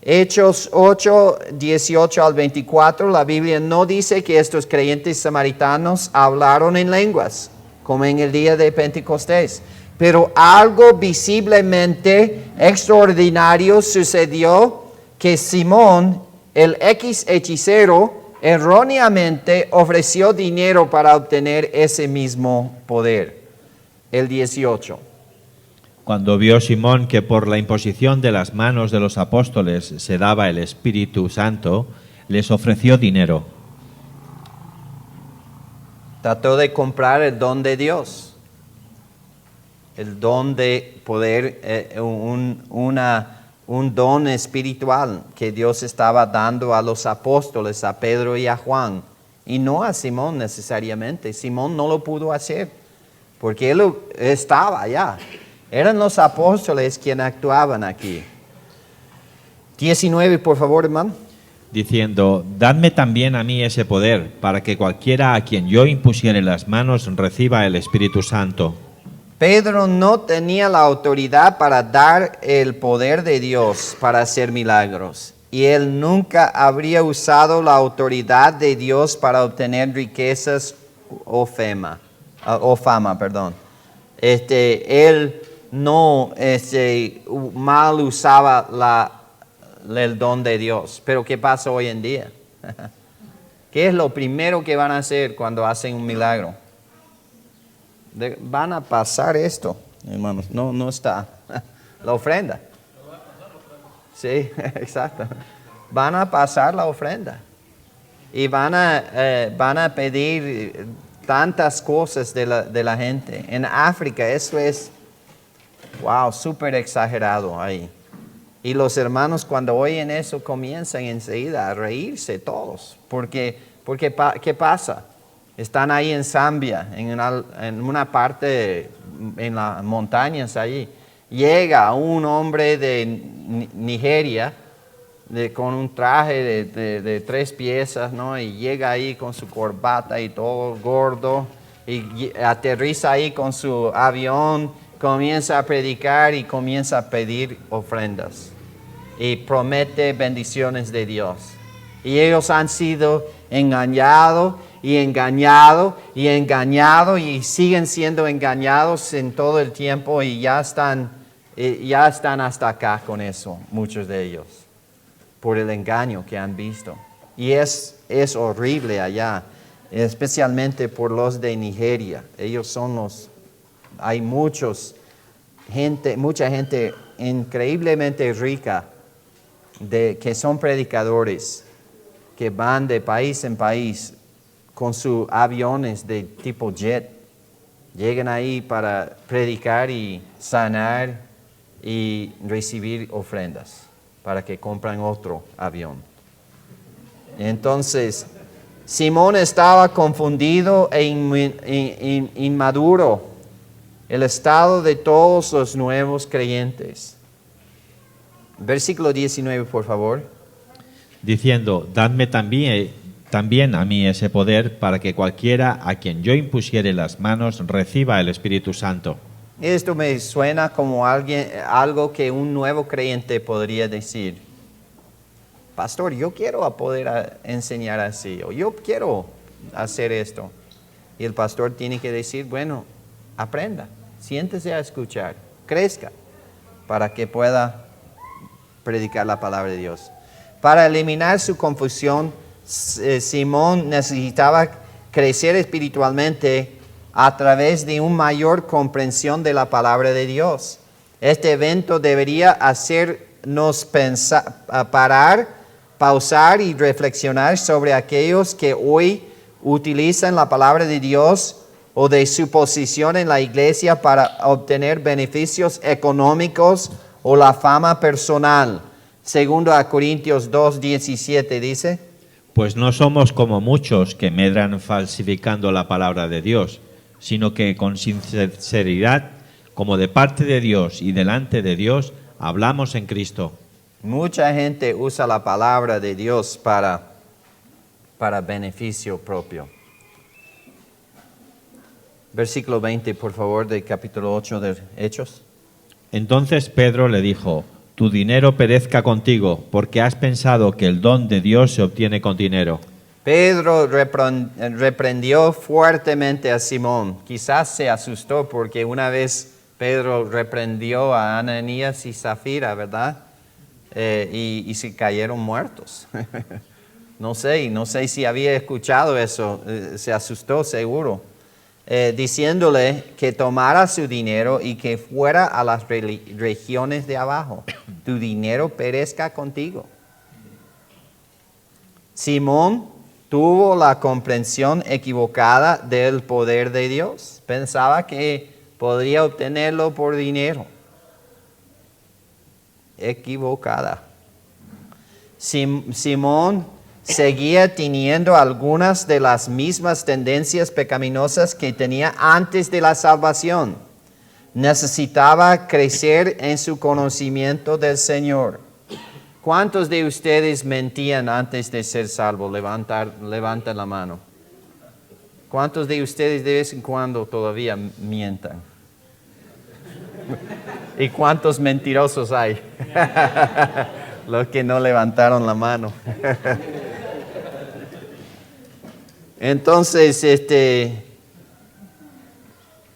Hechos 8, 18 al 24, la Biblia no dice que estos creyentes samaritanos hablaron en lenguas, como en el día de Pentecostés. Pero algo visiblemente extraordinario sucedió, que Simón, el hechicero, erróneamente ofreció dinero para obtener ese mismo poder. El 18. Cuando vio Simón que por la imposición de las manos de los apóstoles se daba el Espíritu Santo, les ofreció dinero. Trató de comprar el don de Dios, el don de poder, un don espiritual que Dios estaba dando a los apóstoles, a Pedro y a Juan, y no a Simón necesariamente. Simón no lo pudo hacer, porque él estaba allá. Eran los apóstoles quienes actuaban aquí. 19, por favor, hermano. Diciendo, dadme también a mí ese poder, para que cualquiera a quien yo impusiere las manos reciba el Espíritu Santo. Pedro no tenía la autoridad para dar el poder de Dios para hacer milagros. Y él nunca habría usado la autoridad de Dios para obtener riquezas o fama. Él no mal usaba el don de Dios. Pero ¿qué pasa hoy en día? ¿Qué es lo primero que van a hacer cuando hacen un milagro? Van a pasar esto, hermanos. No está. La ofrenda. Sí, exacto. Van a pasar la ofrenda. Y van a pedir tantas cosas de la gente. En África eso es, wow, súper exagerado ahí. Y los hermanos cuando oyen eso comienzan enseguida a reírse todos. Porque ¿qué pasa? Están ahí en Zambia, en una parte, en las montañas allí. Llega un hombre de Nigeria con un traje de 3 piezas, ¿no? Y llega ahí con su corbata y todo gordo. Y aterriza ahí con su avión, comienza a predicar y comienza a pedir ofrendas. Y promete bendiciones de Dios. Y ellos han sido engañados y engañados y engañados y siguen siendo engañados en todo el tiempo y ya están hasta acá con eso, muchos de ellos, por el engaño que han visto. Y es horrible allá, especialmente por los de Nigeria. Ellos son hay mucha gente increíblemente rica que son predicadores, que van de país en país con sus aviones de tipo jet. Llegan ahí para predicar y sanar y recibir ofrendas para que compren otro avión. Entonces, Simón estaba confundido e inmaduro. El estado de todos los nuevos creyentes. Versículo 19, por favor. Diciendo, dadme también a mí ese poder, para que cualquiera a quien yo impusiere las manos reciba el Espíritu Santo. Esto me suena como algo que un nuevo creyente podría decir. Pastor, yo quiero poder enseñar así, o yo quiero hacer esto. Y el pastor tiene que decir, bueno, aprenda, siéntese a escuchar, crezca, para que pueda predicar la palabra de Dios. Para eliminar su confusión, Simón necesitaba crecer espiritualmente a través de una mayor comprensión de la palabra de Dios. Este evento debería hacernos pausar y reflexionar sobre aquellos que hoy utilizan la palabra de Dios o de su posición en la iglesia para obtener beneficios económicos o la fama personal. Segundo a Corintios 2:17 dice: Pues no somos como muchos que medran falsificando la palabra de Dios, sino que con sinceridad, como de parte de Dios y delante de Dios, hablamos en Cristo. Mucha gente usa la palabra de Dios para beneficio propio. Versículo 20, por favor, del capítulo 8 de Hechos. Entonces Pedro le dijo: tu dinero perezca contigo, porque has pensado que el don de Dios se obtiene con dinero. Pedro reprendió fuertemente a Simón. Quizás se asustó porque una vez Pedro reprendió a Ananías y Zafira, ¿verdad? Y se cayeron muertos. No sé si había escuchado eso. Se asustó seguro. Diciéndole que tomara su dinero y que fuera a las regiones de abajo. Tu dinero perezca contigo. Simón tuvo la comprensión equivocada del poder de Dios. Pensaba que podría obtenerlo por dinero. Equivocada. Simón seguía teniendo algunas de las mismas tendencias pecaminosas que tenía antes de la salvación. Necesitaba crecer en su conocimiento del Señor. ¿Cuántos de ustedes mentían antes de ser salvos? Levanten la mano. ¿Cuántos de ustedes de vez en cuando todavía mientan? ¿Y cuántos mentirosos hay? Los que no levantaron la mano. Entonces,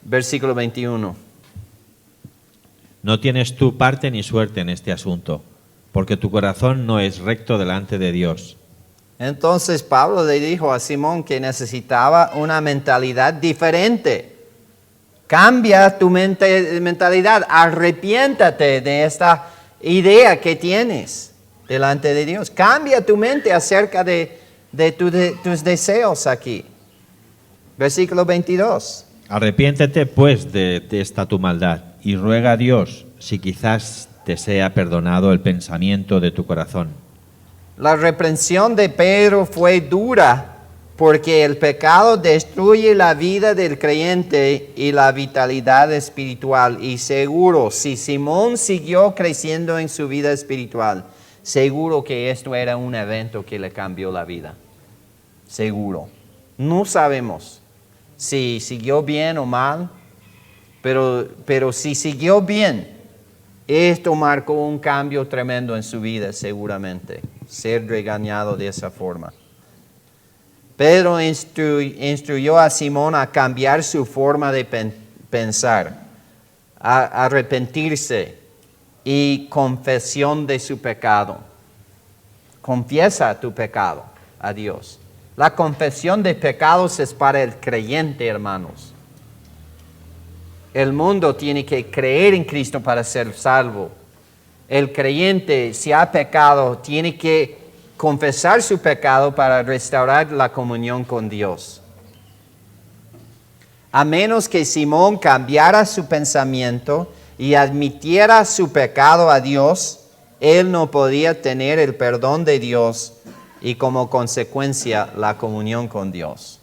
versículo 21. No tienes tú parte ni suerte en este asunto, porque tu corazón no es recto delante de Dios. Entonces Pablo le dijo a Simón que necesitaba una mentalidad diferente. Cambia tu mentalidad, arrepiéntate de esta idea que tienes delante de Dios. Cambia tu mente acerca de tus deseos aquí. Versículo 22. Arrepiéntete pues de esta tu maldad y ruega a Dios si quizás te sea perdonado el pensamiento de tu corazón. La reprensión de Pedro fue dura porque el pecado destruye la vida del creyente y la vitalidad espiritual. Y seguro, si Simón siguió creciendo en su vida espiritual, seguro que esto era un evento que le cambió la vida. Seguro. No sabemos si siguió bien o mal, pero si siguió bien, esto marcó un cambio tremendo en su vida, seguramente. Ser regañado de esa forma. Pedro instruyó a Simón a cambiar su forma de pensar, a arrepentirse y confesión de su pecado. Confiesa tu pecado a Dios. La confesión de pecados es para el creyente, hermanos. El mundo tiene que creer en Cristo para ser salvo. El creyente, si ha pecado, tiene que confesar su pecado para restaurar la comunión con Dios. A menos que Simón cambiara su pensamiento y admitiera su pecado a Dios, él no podía tener el perdón de Dios y como consecuencia la comunión con Dios.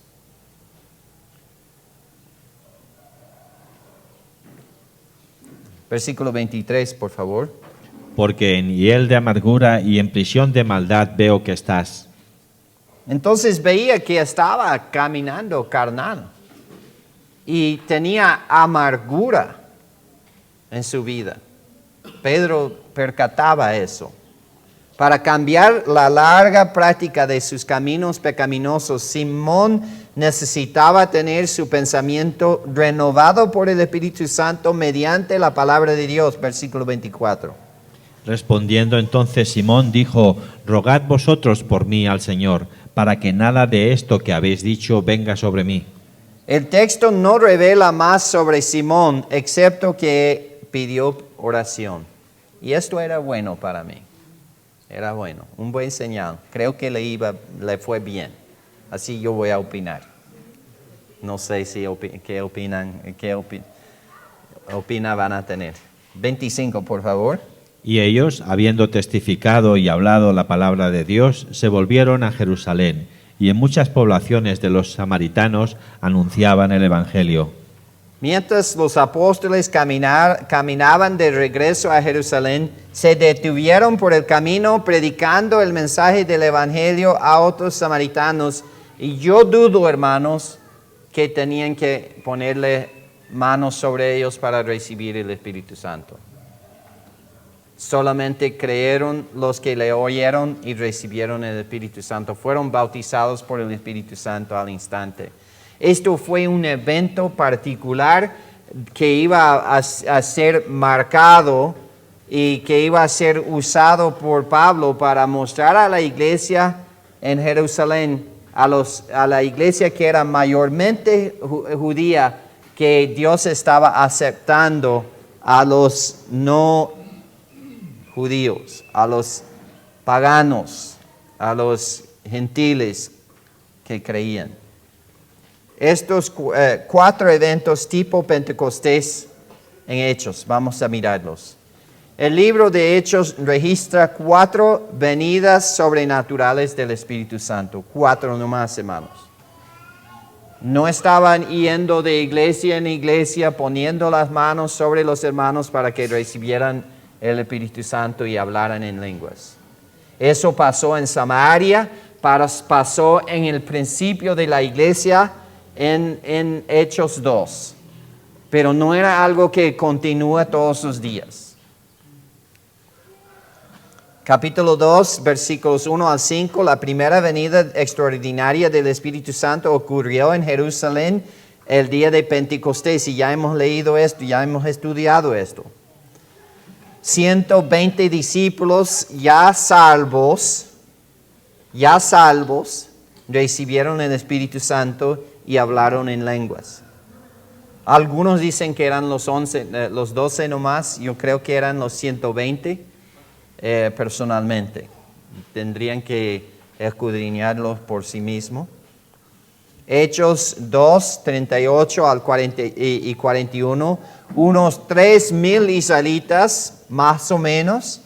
Versículo 23, por favor. Porque en hiel de amargura y en prisión de maldad veo que estás. Entonces veía que estaba caminando carnal y tenía amargura en su vida. Pedro percataba eso. Para cambiar la larga práctica de sus caminos pecaminosos, Simón necesitaba tener su pensamiento renovado por el Espíritu Santo mediante la palabra de Dios. Versículo 24. Respondiendo entonces Simón dijo: rogad vosotros por mí al Señor, para que nada de esto que habéis dicho venga sobre mí. El texto no revela más sobre Simón, excepto que pidió oración. Y esto era bueno para mí. Era bueno, un buen señal. Creo que le fue bien. Así yo voy a opinar. No sé si qué opina van a tener. 25, por favor. Y ellos, habiendo testificado y hablado la palabra de Dios, se volvieron a Jerusalén, y en muchas poblaciones de los samaritanos anunciaban el Evangelio. Mientras los apóstoles caminaban de regreso a Jerusalén, se detuvieron por el camino predicando el mensaje del Evangelio a otros samaritanos. Y yo dudo, hermanos, que tenían que ponerle manos sobre ellos para recibir el Espíritu Santo. Solamente creyeron los que le oyeron y recibieron el Espíritu Santo. Fueron bautizados por el Espíritu Santo al instante. Esto fue un evento particular que iba a ser marcado y que iba a ser usado por Pablo para mostrar a la iglesia en Jerusalén, a la iglesia que era mayormente judía, que Dios estaba aceptando a los no judíos, a los paganos, a los gentiles que creían. Estos 4 eventos tipo Pentecostés en Hechos, vamos a mirarlos. El libro de Hechos registra 4 venidas sobrenaturales del Espíritu Santo. 4 nomás, hermanos. No estaban yendo de iglesia en iglesia, poniendo las manos sobre los hermanos para que recibieran el Espíritu Santo y hablaran en lenguas. Eso pasó en Samaria, pasó en el principio de la iglesia en Hechos 2. Pero no era algo que continúa todos los días. Capítulo 2, versículos 1 al 5, la primera venida extraordinaria del Espíritu Santo ocurrió en Jerusalén el día de Pentecostés. Y ya hemos leído esto, ya hemos estudiado esto. 120 discípulos ya salvos, recibieron el Espíritu Santo y hablaron en lenguas. Algunos dicen que eran los 12 nomás, yo creo que eran los 120 personalmente. Tendrían que escudriñarlos por sí mismos. Hechos 2, 38 al 40 y 41, unos 3,000 israelitas, más o menos,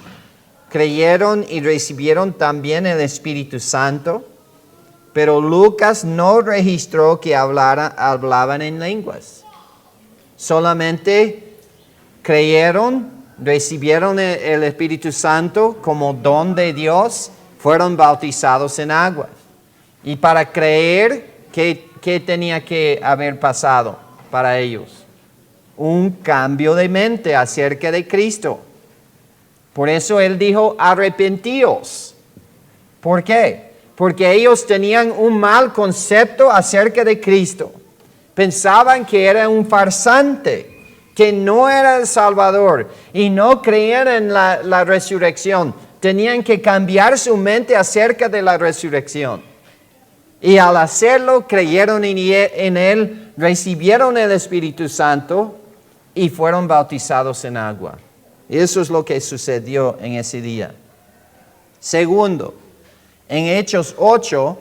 creyeron y recibieron también el Espíritu Santo, pero Lucas no registró que hablaban en lenguas. Solamente creyeron, recibieron el Espíritu Santo como don de Dios, fueron bautizados en agua. Y para creer, ¿qué tenía que haber pasado para ellos? Un cambio de mente acerca de Cristo. Por eso Él dijo, arrepentíos. ¿Por qué? Porque ellos tenían un mal concepto acerca de Cristo. Pensaban que era un farsante, que no era el Salvador y no creían en la resurrección. Tenían que cambiar su mente acerca de la resurrección. Y al hacerlo, creyeron en Él, recibieron el Espíritu Santo y fueron bautizados en agua. Eso es lo que sucedió en ese día. Segundo, en Hechos 8,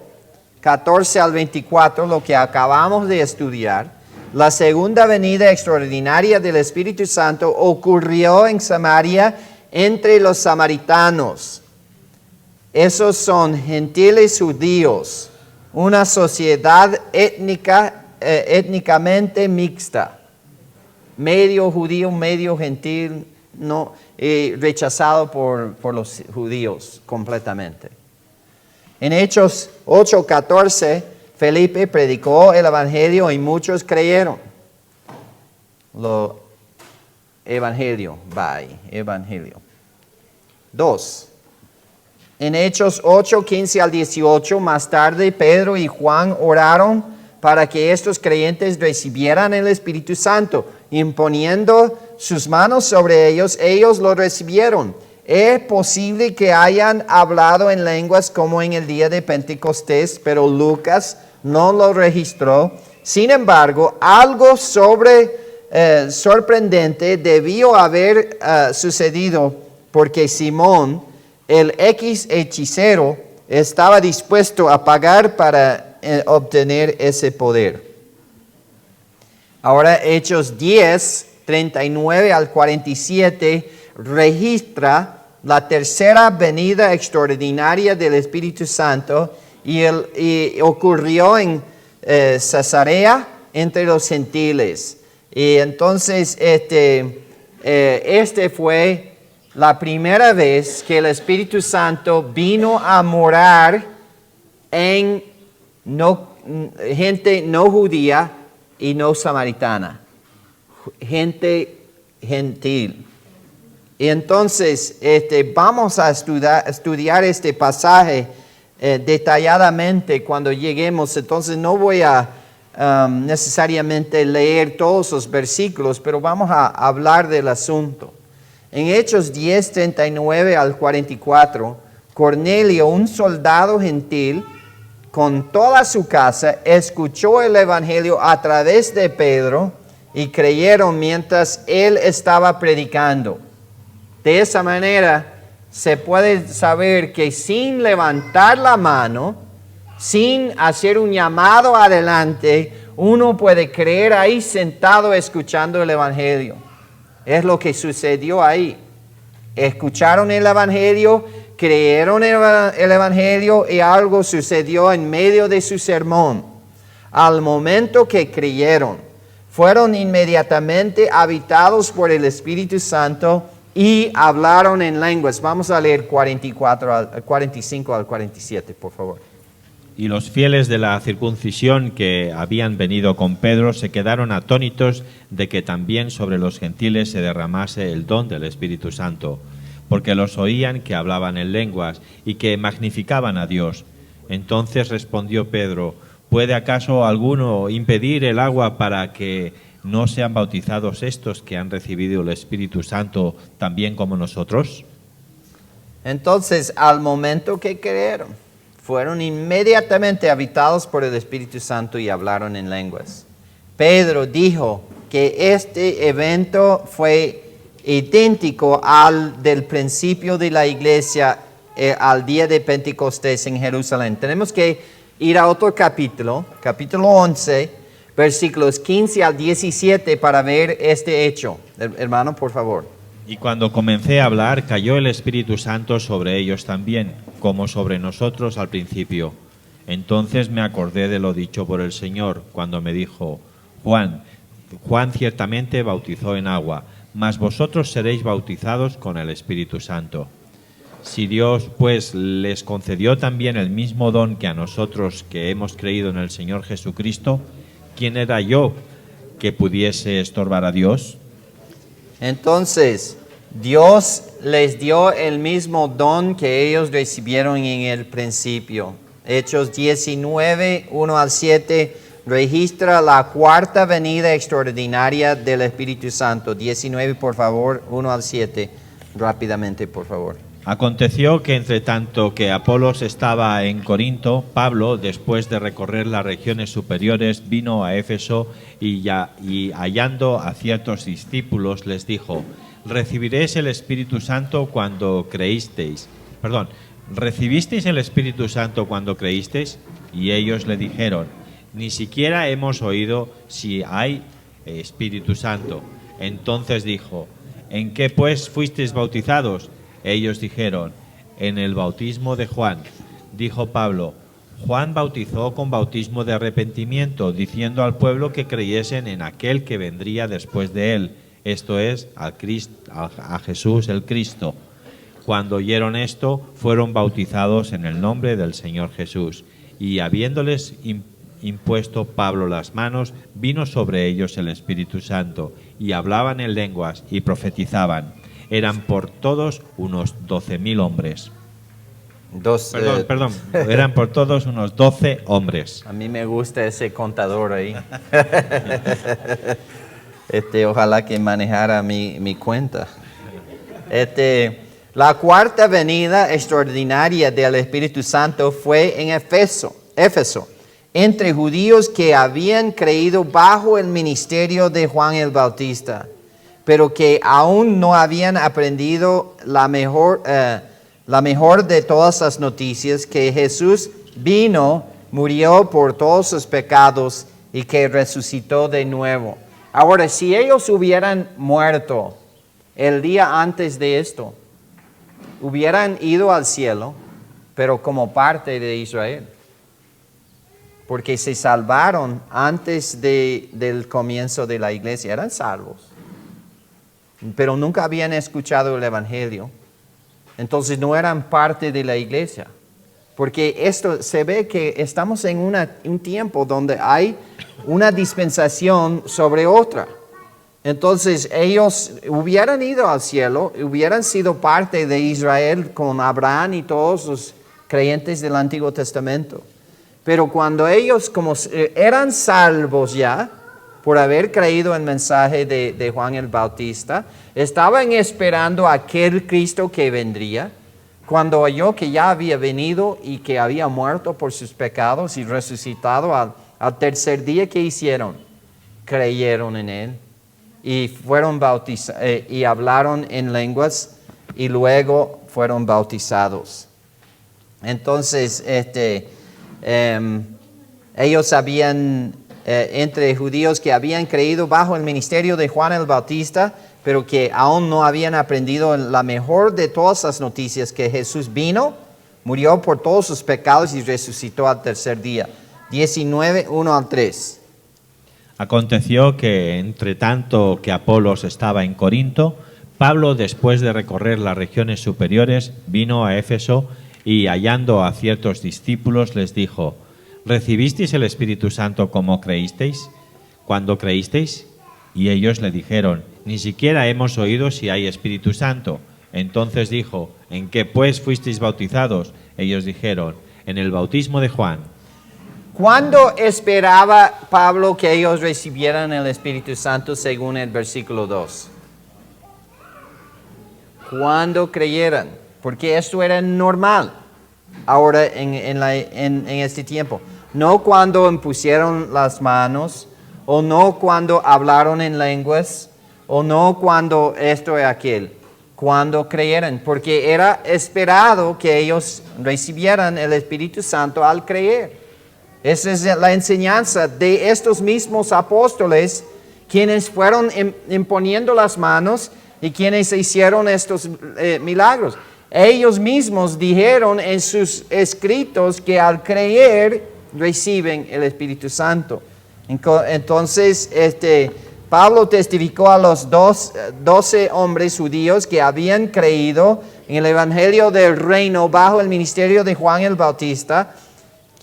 14 al 24, lo que acabamos de estudiar, la segunda venida extraordinaria del Espíritu Santo ocurrió en Samaria entre los samaritanos. Esos son gentiles judíos, una sociedad étnicamente mixta, medio judío, medio gentil, no, rechazado por los judíos completamente. En Hechos 8:14, Felipe predicó el Evangelio y muchos creyeron. Evangelio. 2. En Hechos 8:15 al 18, más tarde Pedro y Juan oraron para que estos creyentes recibieran el Espíritu Santo. Imponiendo sus manos sobre ellos, ellos lo recibieron. Es posible que hayan hablado en lenguas como en el día de Pentecostés, pero Lucas no lo registró. Sin embargo, algo sorprendente debió haber sucedido, porque Simón, el hechicero, estaba dispuesto a pagar para obtener ese poder. Ahora Hechos 10, 39 al 47 registra la tercera venida extraordinaria del Espíritu Santo y ocurrió en Cesarea entre los gentiles. Y entonces este fue la primera vez que el Espíritu Santo vino a morar en gente no judía y no samaritana, gente gentil. Y entonces vamos a estudiar este pasaje detalladamente cuando lleguemos. Entonces no voy a necesariamente leer todos los versículos, pero vamos a hablar del asunto. En Hechos 10, 39 al 44, Cornelio, un soldado gentil, con toda su casa, escuchó el evangelio a través de Pedro y creyeron mientras él estaba predicando. De esa manera se puede saber que sin levantar la mano, sin hacer un llamado adelante, uno puede creer ahí sentado escuchando el evangelio. Es lo que sucedió ahí. Escucharon el evangelio, creyeron el evangelio y algo sucedió en medio de su sermón. Al momento que creyeron, fueron inmediatamente habitados por el Espíritu Santo y hablaron en lenguas. Vamos a leer 45 al 47, por favor. Y los fieles de la circuncisión que habían venido con Pedro se quedaron atónitos de que también sobre los gentiles se derramase el don del Espíritu Santo, porque los oían que hablaban en lenguas y que magnificaban a Dios. Entonces respondió Pedro: ¿puede acaso alguno impedir el agua para que no sean bautizados estos que han recibido el Espíritu Santo también como nosotros? Entonces, al momento que creyeron, fueron inmediatamente habitados por el Espíritu Santo y hablaron en lenguas. Pedro dijo que este evento fue idéntico al del principio de la iglesia, al día de Pentecostés en Jerusalén. Tenemos que ir a otro capítulo 11, versículos 15 al 17 para ver este hecho. Hermano, por favor. Y cuando comencé a hablar, cayó el Espíritu Santo sobre ellos también, como sobre nosotros al principio. Entonces me acordé de lo dicho por el Señor, cuando me dijo: Juan ciertamente bautizó en agua, mas vosotros seréis bautizados con el Espíritu Santo. Si Dios, pues, les concedió también el mismo don que a nosotros que hemos creído en el Señor Jesucristo, ¿quién era yo que pudiese estorbar a Dios? Entonces, Dios les dio el mismo don que ellos recibieron en el principio. Hechos 19, 1 al 7, registra la cuarta venida extraordinaria del Espíritu Santo. 19, por favor, 1 al 7, rápidamente, por favor. Aconteció que entre tanto que Apolos estaba en Corinto, Pablo, después de recorrer las regiones superiores, vino a Éfeso y hallando a ciertos discípulos les dijo: ¿recibisteis el Espíritu Santo cuando creísteis? ¿Recibisteis el Espíritu Santo cuando creísteis? Y ellos le dijeron: ni siquiera hemos oído si hay Espíritu Santo. Entonces dijo: ¿en qué pues fuisteis bautizados? Ellos dijeron: en el bautismo de Juan. Dijo Pablo: Juan bautizó con bautismo de arrepentimiento, diciendo al pueblo que creyesen en aquel que vendría después de él, esto es, a Jesús el Cristo. Cuando oyeron esto, fueron bautizados en el nombre del Señor Jesús. Y habiéndoles impuesto Pablo las manos, vino sobre ellos el Espíritu Santo, y hablaban en lenguas y profetizaban. Eran por todos unos 12.000 hombres. Eran por todos unos 12 hombres. A mí me gusta ese contador ahí. Ojalá que manejara mi cuenta. La cuarta venida extraordinaria del Espíritu Santo fue en Éfeso, entre judíos que habían creído bajo el ministerio de Juan el Bautista, pero que aún no habían aprendido la mejor de todas las noticias, que Jesús vino, murió por todos sus pecados y que resucitó de nuevo. Ahora, si ellos hubieran muerto el día antes de esto, hubieran ido al cielo, pero como parte de Israel, porque se salvaron antes del comienzo de la iglesia, eran salvos, pero nunca habían escuchado el evangelio, entonces no eran parte de la iglesia. porque esto se ve que estamos en un tiempo donde hay una dispensación sobre otra. Entonces ellos hubieran ido al cielo, hubieran sido parte de Israel con Abraham y todos los creyentes del Antiguo Testamento. Pero cuando ellos como eran salvos ya, por haber creído el mensaje de Juan el Bautista, estaban esperando a aquel Cristo que vendría. Cuando oyó que ya había venido y que había muerto por sus pecados y resucitado al tercer día, ¿qué hicieron? Creyeron en Él y fueron bautizados y hablaron en lenguas y luego fueron bautizados. Entonces, ellos habían, entre judíos que habían creído bajo el ministerio de Juan el Bautista, pero que aún no habían aprendido la mejor de todas las noticias, que Jesús vino, murió por todos sus pecados y resucitó al tercer día. 19, 1 al 3. Aconteció que, entre tanto que Apolos estaba en Corinto, Pablo, después de recorrer las regiones superiores, vino a Éfeso y, hallando a ciertos discípulos, les dijo: ¿Recibisteis el Espíritu Santo como creísteis? ¿Cuándo creísteis? Y ellos le dijeron: ni siquiera hemos oído si hay Espíritu Santo. Entonces dijo: ¿en qué pues fuisteis bautizados? Ellos dijeron: en el bautismo de Juan. ¿Cuándo esperaba Pablo que ellos recibieran el Espíritu Santo según el versículo 2? Cuando creyeran, porque esto era normal ahora en este tiempo. No cuando impusieron las manos, o no cuando hablaron en lenguas, o no cuando esto y aquel. Cuando creyeran, porque era esperado que ellos recibieran el Espíritu Santo al creer. Esa es la enseñanza de estos mismos apóstoles, quienes fueron imponiendo las manos y quienes hicieron estos milagros. Ellos mismos dijeron en sus escritos que al creer reciben el Espíritu Santo. Entonces, Pablo testificó a los 12 hombres judíos que habían creído en el Evangelio del Reino bajo el ministerio de Juan el Bautista,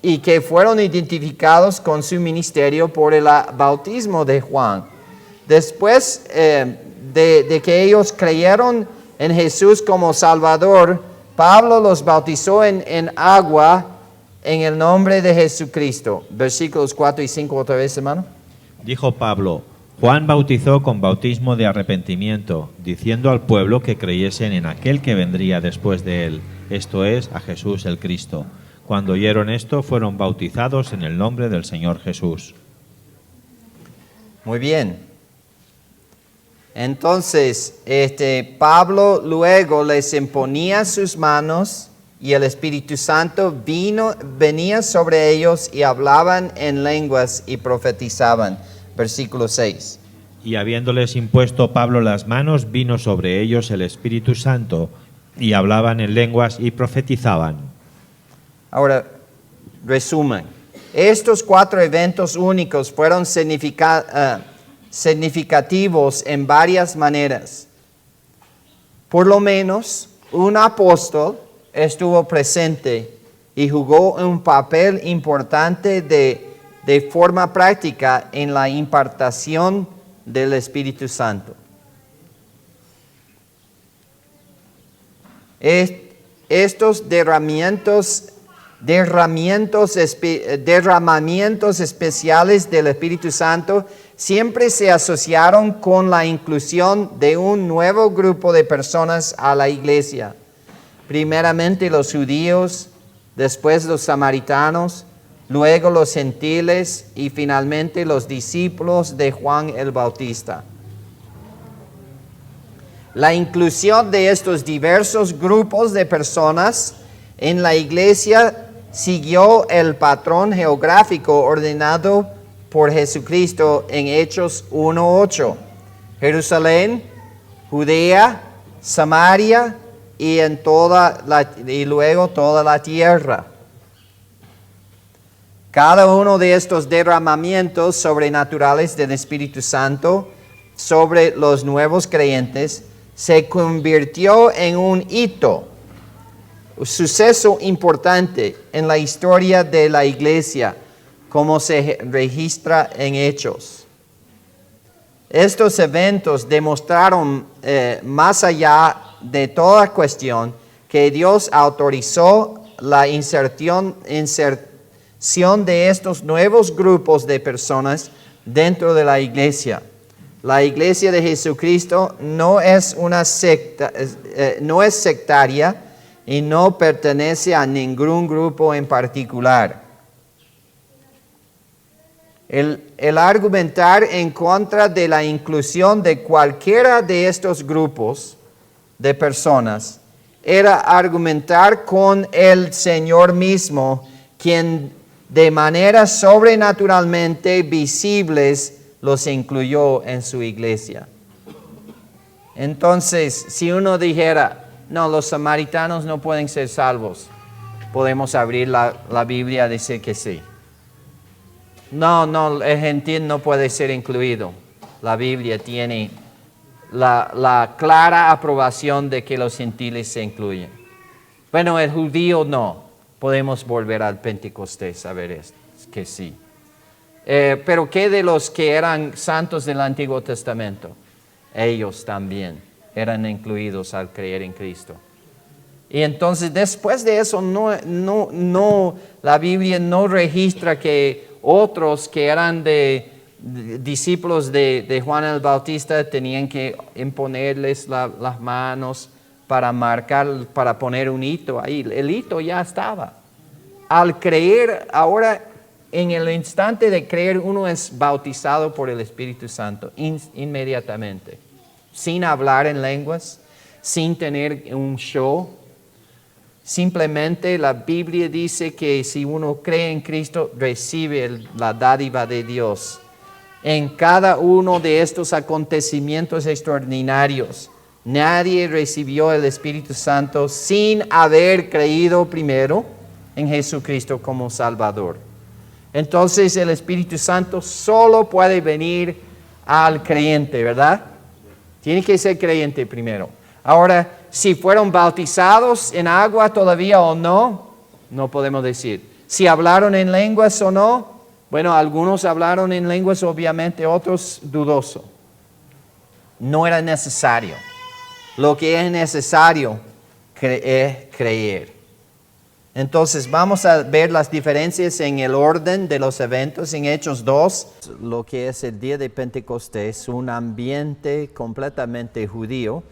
y que fueron identificados con su ministerio por el bautismo de Juan. Después de que ellos creyeron en Jesús como Salvador, Pablo los bautizó en agua en el nombre de Jesucristo. Versículos 4 y 5 otra vez, hermano. Dijo Pablo: Juan bautizó con bautismo de arrepentimiento, diciendo al pueblo que creyesen en aquel que vendría después de él, esto es, a Jesús el Cristo. Cuando oyeron esto, fueron bautizados en el nombre del Señor Jesús. Muy bien. Entonces, Pablo luego les imponía sus manos y el Espíritu Santo venía sobre ellos y hablaban en lenguas y profetizaban. Versículo 6. Y habiéndoles impuesto Pablo las manos, vino sobre ellos el Espíritu Santo y hablaban en lenguas y profetizaban. Ahora, resumen. Estos 4 eventos únicos fueron significativos en varias maneras. Por lo menos, un apóstol estuvo presente y jugó un papel importante de forma práctica en la impartación del Espíritu Santo. Estos derramamientos especiales del Espíritu Santo siempre se asociaron con la inclusión de un nuevo grupo de personas a la iglesia. Primeramente los judíos, después los samaritanos, luego los gentiles y finalmente los discípulos de Juan el Bautista. La inclusión de estos diversos grupos de personas en la iglesia siguió el patrón geográfico ordenado por Jesucristo en Hechos 1:8. Jerusalén, Judea, Samaria y luego toda la tierra. Cada uno de estos derramamientos sobrenaturales del Espíritu Santo sobre los nuevos creyentes se convirtió en un hito, suceso importante en la historia de la iglesia, como se registra en Hechos. Estos eventos demostraron, más allá de toda cuestión, que Dios autorizó la inserción de estos nuevos grupos de personas dentro de la iglesia. La iglesia de Jesucristo no es una secta, no es sectaria y no pertenece a ningún grupo en particular. El argumentar en contra de la inclusión de cualquiera de estos grupos de personas era argumentar con el Señor mismo, quien de manera sobrenaturalmente visibles los incluyó en su iglesia. Entonces, si uno dijera, no, los samaritanos no pueden ser salvos, podemos abrir la Biblia y decir que sí. No, el gentil no puede ser incluido. La Biblia tiene la clara aprobación de que los gentiles se incluyen. Bueno, el judío no. Podemos volver al Pentecostés a ver esto, que sí. Pero ¿qué de los que eran santos del Antiguo Testamento? Ellos también eran incluidos al creer en Cristo. Y entonces después de eso la Biblia no registra que otros que eran discípulos de Juan el Bautista tenían que imponerles las manos para marcar, para poner un hito ahí. El hito ya estaba. Al creer, ahora en el instante de creer, uno es bautizado por el Espíritu Santo inmediatamente, sin hablar en lenguas, sin tener un show. Simplemente la Biblia dice que si uno cree en Cristo, recibe la dádiva de Dios. En cada uno de estos acontecimientos extraordinarios, nadie recibió el Espíritu Santo sin haber creído primero en Jesucristo como Salvador. Entonces el Espíritu Santo solo puede venir al creyente, ¿verdad? Tiene que ser creyente primero. Ahora, si fueron bautizados en agua todavía o no, no podemos decir. Si hablaron en lenguas o no, bueno, algunos hablaron en lenguas, obviamente, otros dudoso. No era necesario. Lo que es necesario es creer. Entonces vamos a ver las diferencias en el orden de los eventos en Hechos 2. Lo que es el día de Pentecostés, un ambiente completamente judío.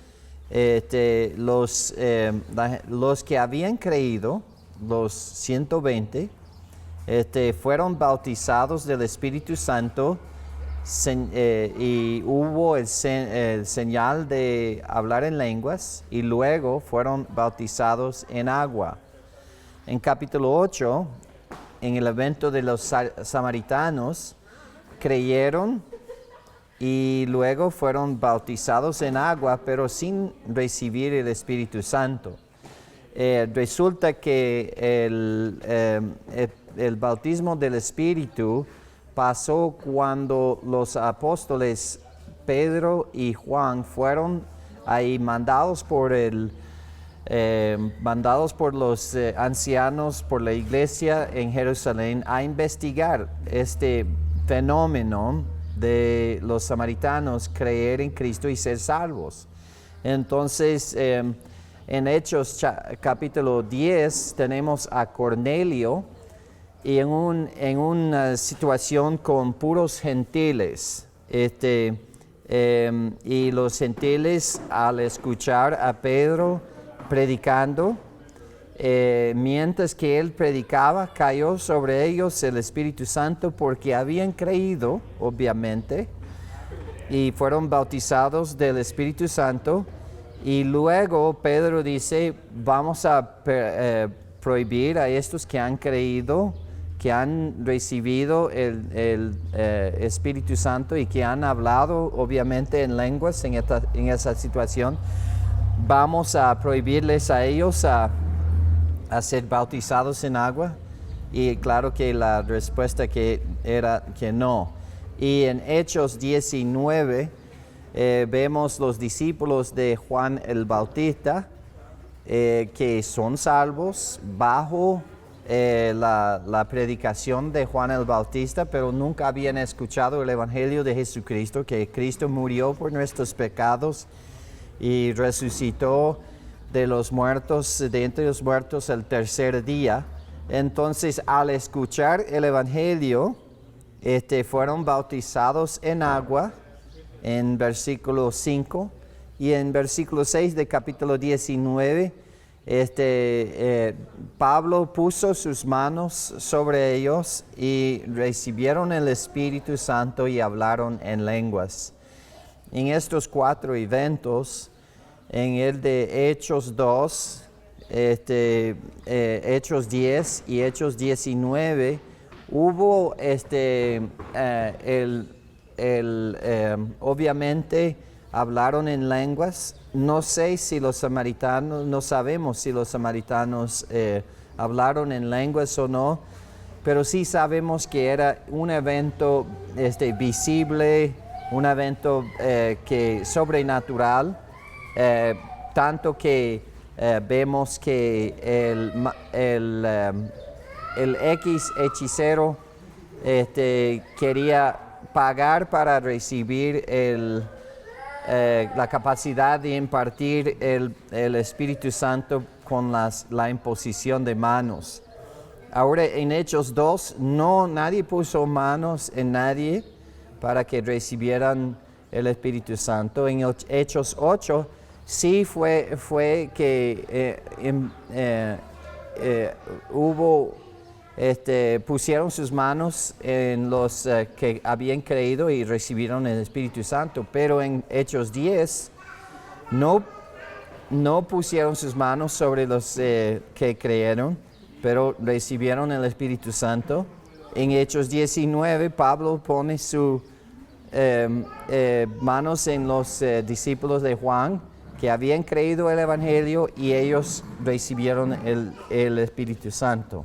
Los que habían creído, los 120, fueron bautizados del Espíritu Santo y hubo el señal de hablar en lenguas y luego fueron bautizados en agua. En capítulo 8, en el evento de los samaritanos, creyeron y luego fueron bautizados en agua, pero sin recibir el Espíritu Santo. Resulta que el bautismo del Espíritu pasó cuando los apóstoles Pedro y Juan fueron ahí mandados por los ancianos, por la iglesia en Jerusalén, a investigar este fenómeno de los samaritanos creer en Cristo y ser salvos. Entonces, en Hechos capítulo 10 tenemos a Cornelio y en una situación con puros gentiles. Y los gentiles, al escuchar a Pedro predicando, mientras que él predicaba, cayó sobre ellos el Espíritu Santo porque habían creído, obviamente, y fueron bautizados del Espíritu Santo. Y luego Pedro dice, vamos a prohibir a estos que han creído, que han recibido el Espíritu Santo y que han hablado, obviamente, en lenguas en esa situación, vamos a prohibirles a ellos a ser bautizados en agua. Y claro que la respuesta que era que no. Y en Hechos 19 vemos los discípulos de Juan el Bautista que son salvos bajo la predicación de Juan el Bautista, pero nunca habían escuchado el Evangelio de Jesucristo, que Cristo murió por nuestros pecados y resucitó de entre los muertos el tercer día. Entonces, al escuchar el Evangelio, fueron bautizados en agua, en versículo 5, y en versículo 6 de capítulo 19, Pablo puso sus manos sobre ellos y recibieron el Espíritu Santo y hablaron en lenguas. En estos 4 eventos, en el de Hechos 2, Hechos 10 y Hechos 19, hubo obviamente hablaron en lenguas. No sabemos si los samaritanos hablaron en lenguas o no, pero sí sabemos que era un evento visible, un evento sobrenatural, tanto que vemos que el ex hechicero quería pagar para recibir la capacidad de impartir el Espíritu Santo con la imposición de manos. Ahora en Hechos 2, nadie puso manos en nadie para que recibieran el Espíritu Santo. En Hechos 8 sí fue que pusieron sus manos en los que habían creído y recibieron el Espíritu Santo, pero en Hechos 10 no pusieron sus manos sobre los que creyeron, pero recibieron el Espíritu Santo. En Hechos 19 Pablo pone sus manos en los discípulos de Juan que habían creído el Evangelio y ellos recibieron el Espíritu Santo.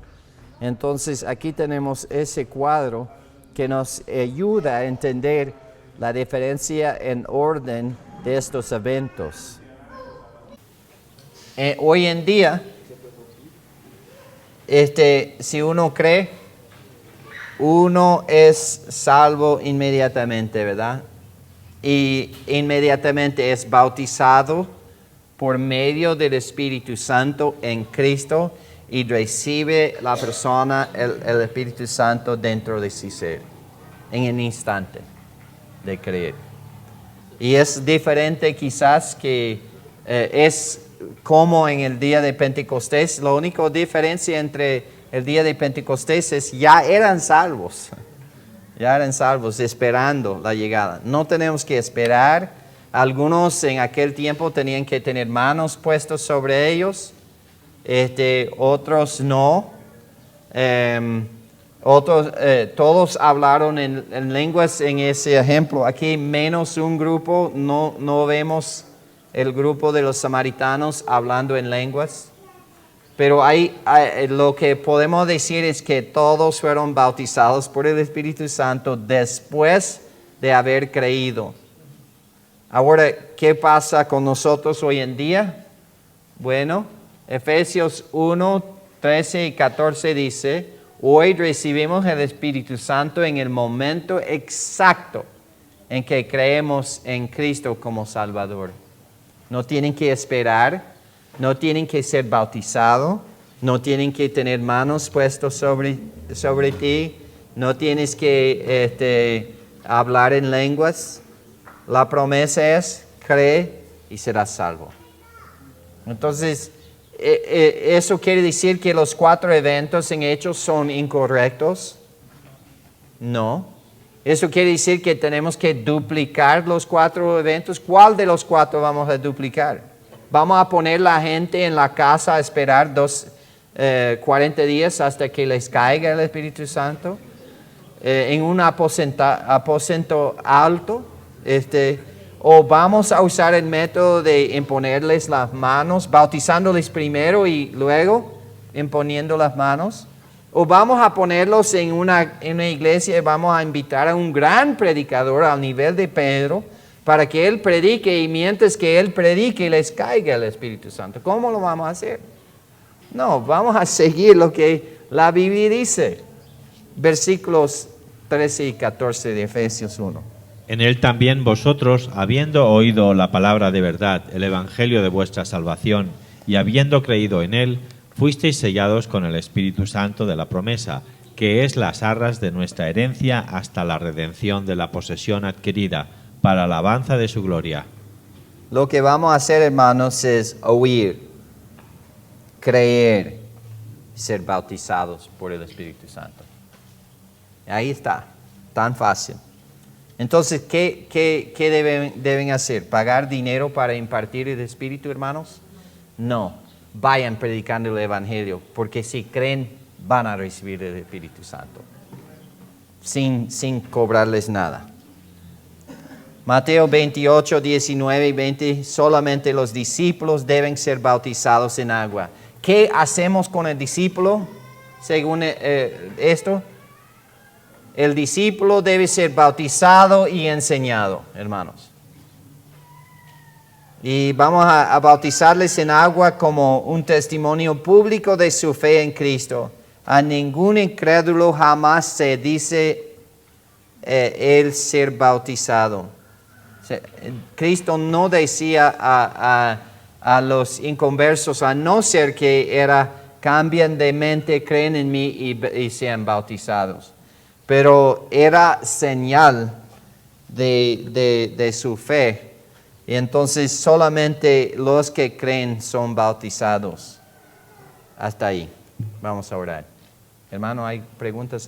Entonces aquí tenemos ese cuadro que nos ayuda a entender la diferencia en orden de estos eventos. Hoy en día, si uno cree, uno es salvo inmediatamente, ¿verdad? Y inmediatamente es bautizado por medio del Espíritu Santo en Cristo y recibe la persona el Espíritu Santo dentro de su ser, en el instante de creer. Y es diferente quizás que es como en el día de Pentecostés. La única diferencia entre el día de Pentecostés es ya eran salvos esperando la llegada. No tenemos que esperar. Algunos en aquel tiempo tenían que tener manos puestas sobre ellos. Otros no. Todos hablaron en lenguas en ese ejemplo. Aquí menos un grupo, no vemos el grupo de los samaritanos hablando en lenguas. Pero lo que podemos decir es que todos fueron bautizados por el Espíritu Santo después de haber creído. Ahora, ¿qué pasa con nosotros hoy en día? Bueno, Efesios 1, 13 y 14 dice: hoy recibimos el Espíritu Santo en el momento exacto en que creemos en Cristo como Salvador. No tienen que esperar, no tienen que ser bautizados, no tienen que tener manos puestas sobre ti, no tienes que hablar en lenguas. La promesa es: cree y serás salvo. Entonces, ¿eso quiere decir que los 4 eventos en Hechos son incorrectos? No. ¿Eso quiere decir que tenemos que duplicar los 4 eventos? ¿Cuál de los 4 vamos a duplicar? ¿Vamos a poner la gente en la casa a esperar 40 días hasta que les caiga el Espíritu Santo? ¿En un aposento alto? ¿O vamos a usar el método de imponerles las manos, bautizándoles primero y luego imponiendo las manos? ¿O vamos a ponerlos en una iglesia y vamos a invitar a un gran predicador al nivel de Pedro para que Él predique y mientras que Él predique les caiga el Espíritu Santo. ¿Cómo lo vamos a hacer? No, vamos a seguir lo que la Biblia dice. Versículos 13 y 14 de Efesios 1. En él también vosotros, habiendo oído la palabra de verdad, el evangelio de vuestra salvación, y habiendo creído en él, fuisteis sellados con el Espíritu Santo de la promesa, que es las arras de nuestra herencia hasta la redención de la posesión adquirida, para alabanza de su gloria. Lo que vamos a hacer, hermanos, es oír, creer, ser bautizados por el Espíritu Santo. Ahí está, tan fácil. Entonces, ¿qué deben hacer? ¿Pagar dinero para impartir el Espíritu, hermanos? No, vayan predicando el Evangelio, porque si creen, van a recibir el Espíritu Santo, sin cobrarles nada. Mateo 28, 19 y 20, solamente los discípulos deben ser bautizados en agua. ¿Qué hacemos con el discípulo según esto? El discípulo debe ser bautizado y enseñado, hermanos. Y vamos a bautizarles en agua como un testimonio público de su fe en Cristo. A ningún incrédulo jamás se dice el ser bautizado. Cristo no decía a los inconversos, a no ser que cambien de mente, creen en mí y sean bautizados. Pero era señal de su fe. Y entonces solamente los que creen son bautizados. Hasta ahí. Vamos a orar. Hermano, ¿hay preguntas?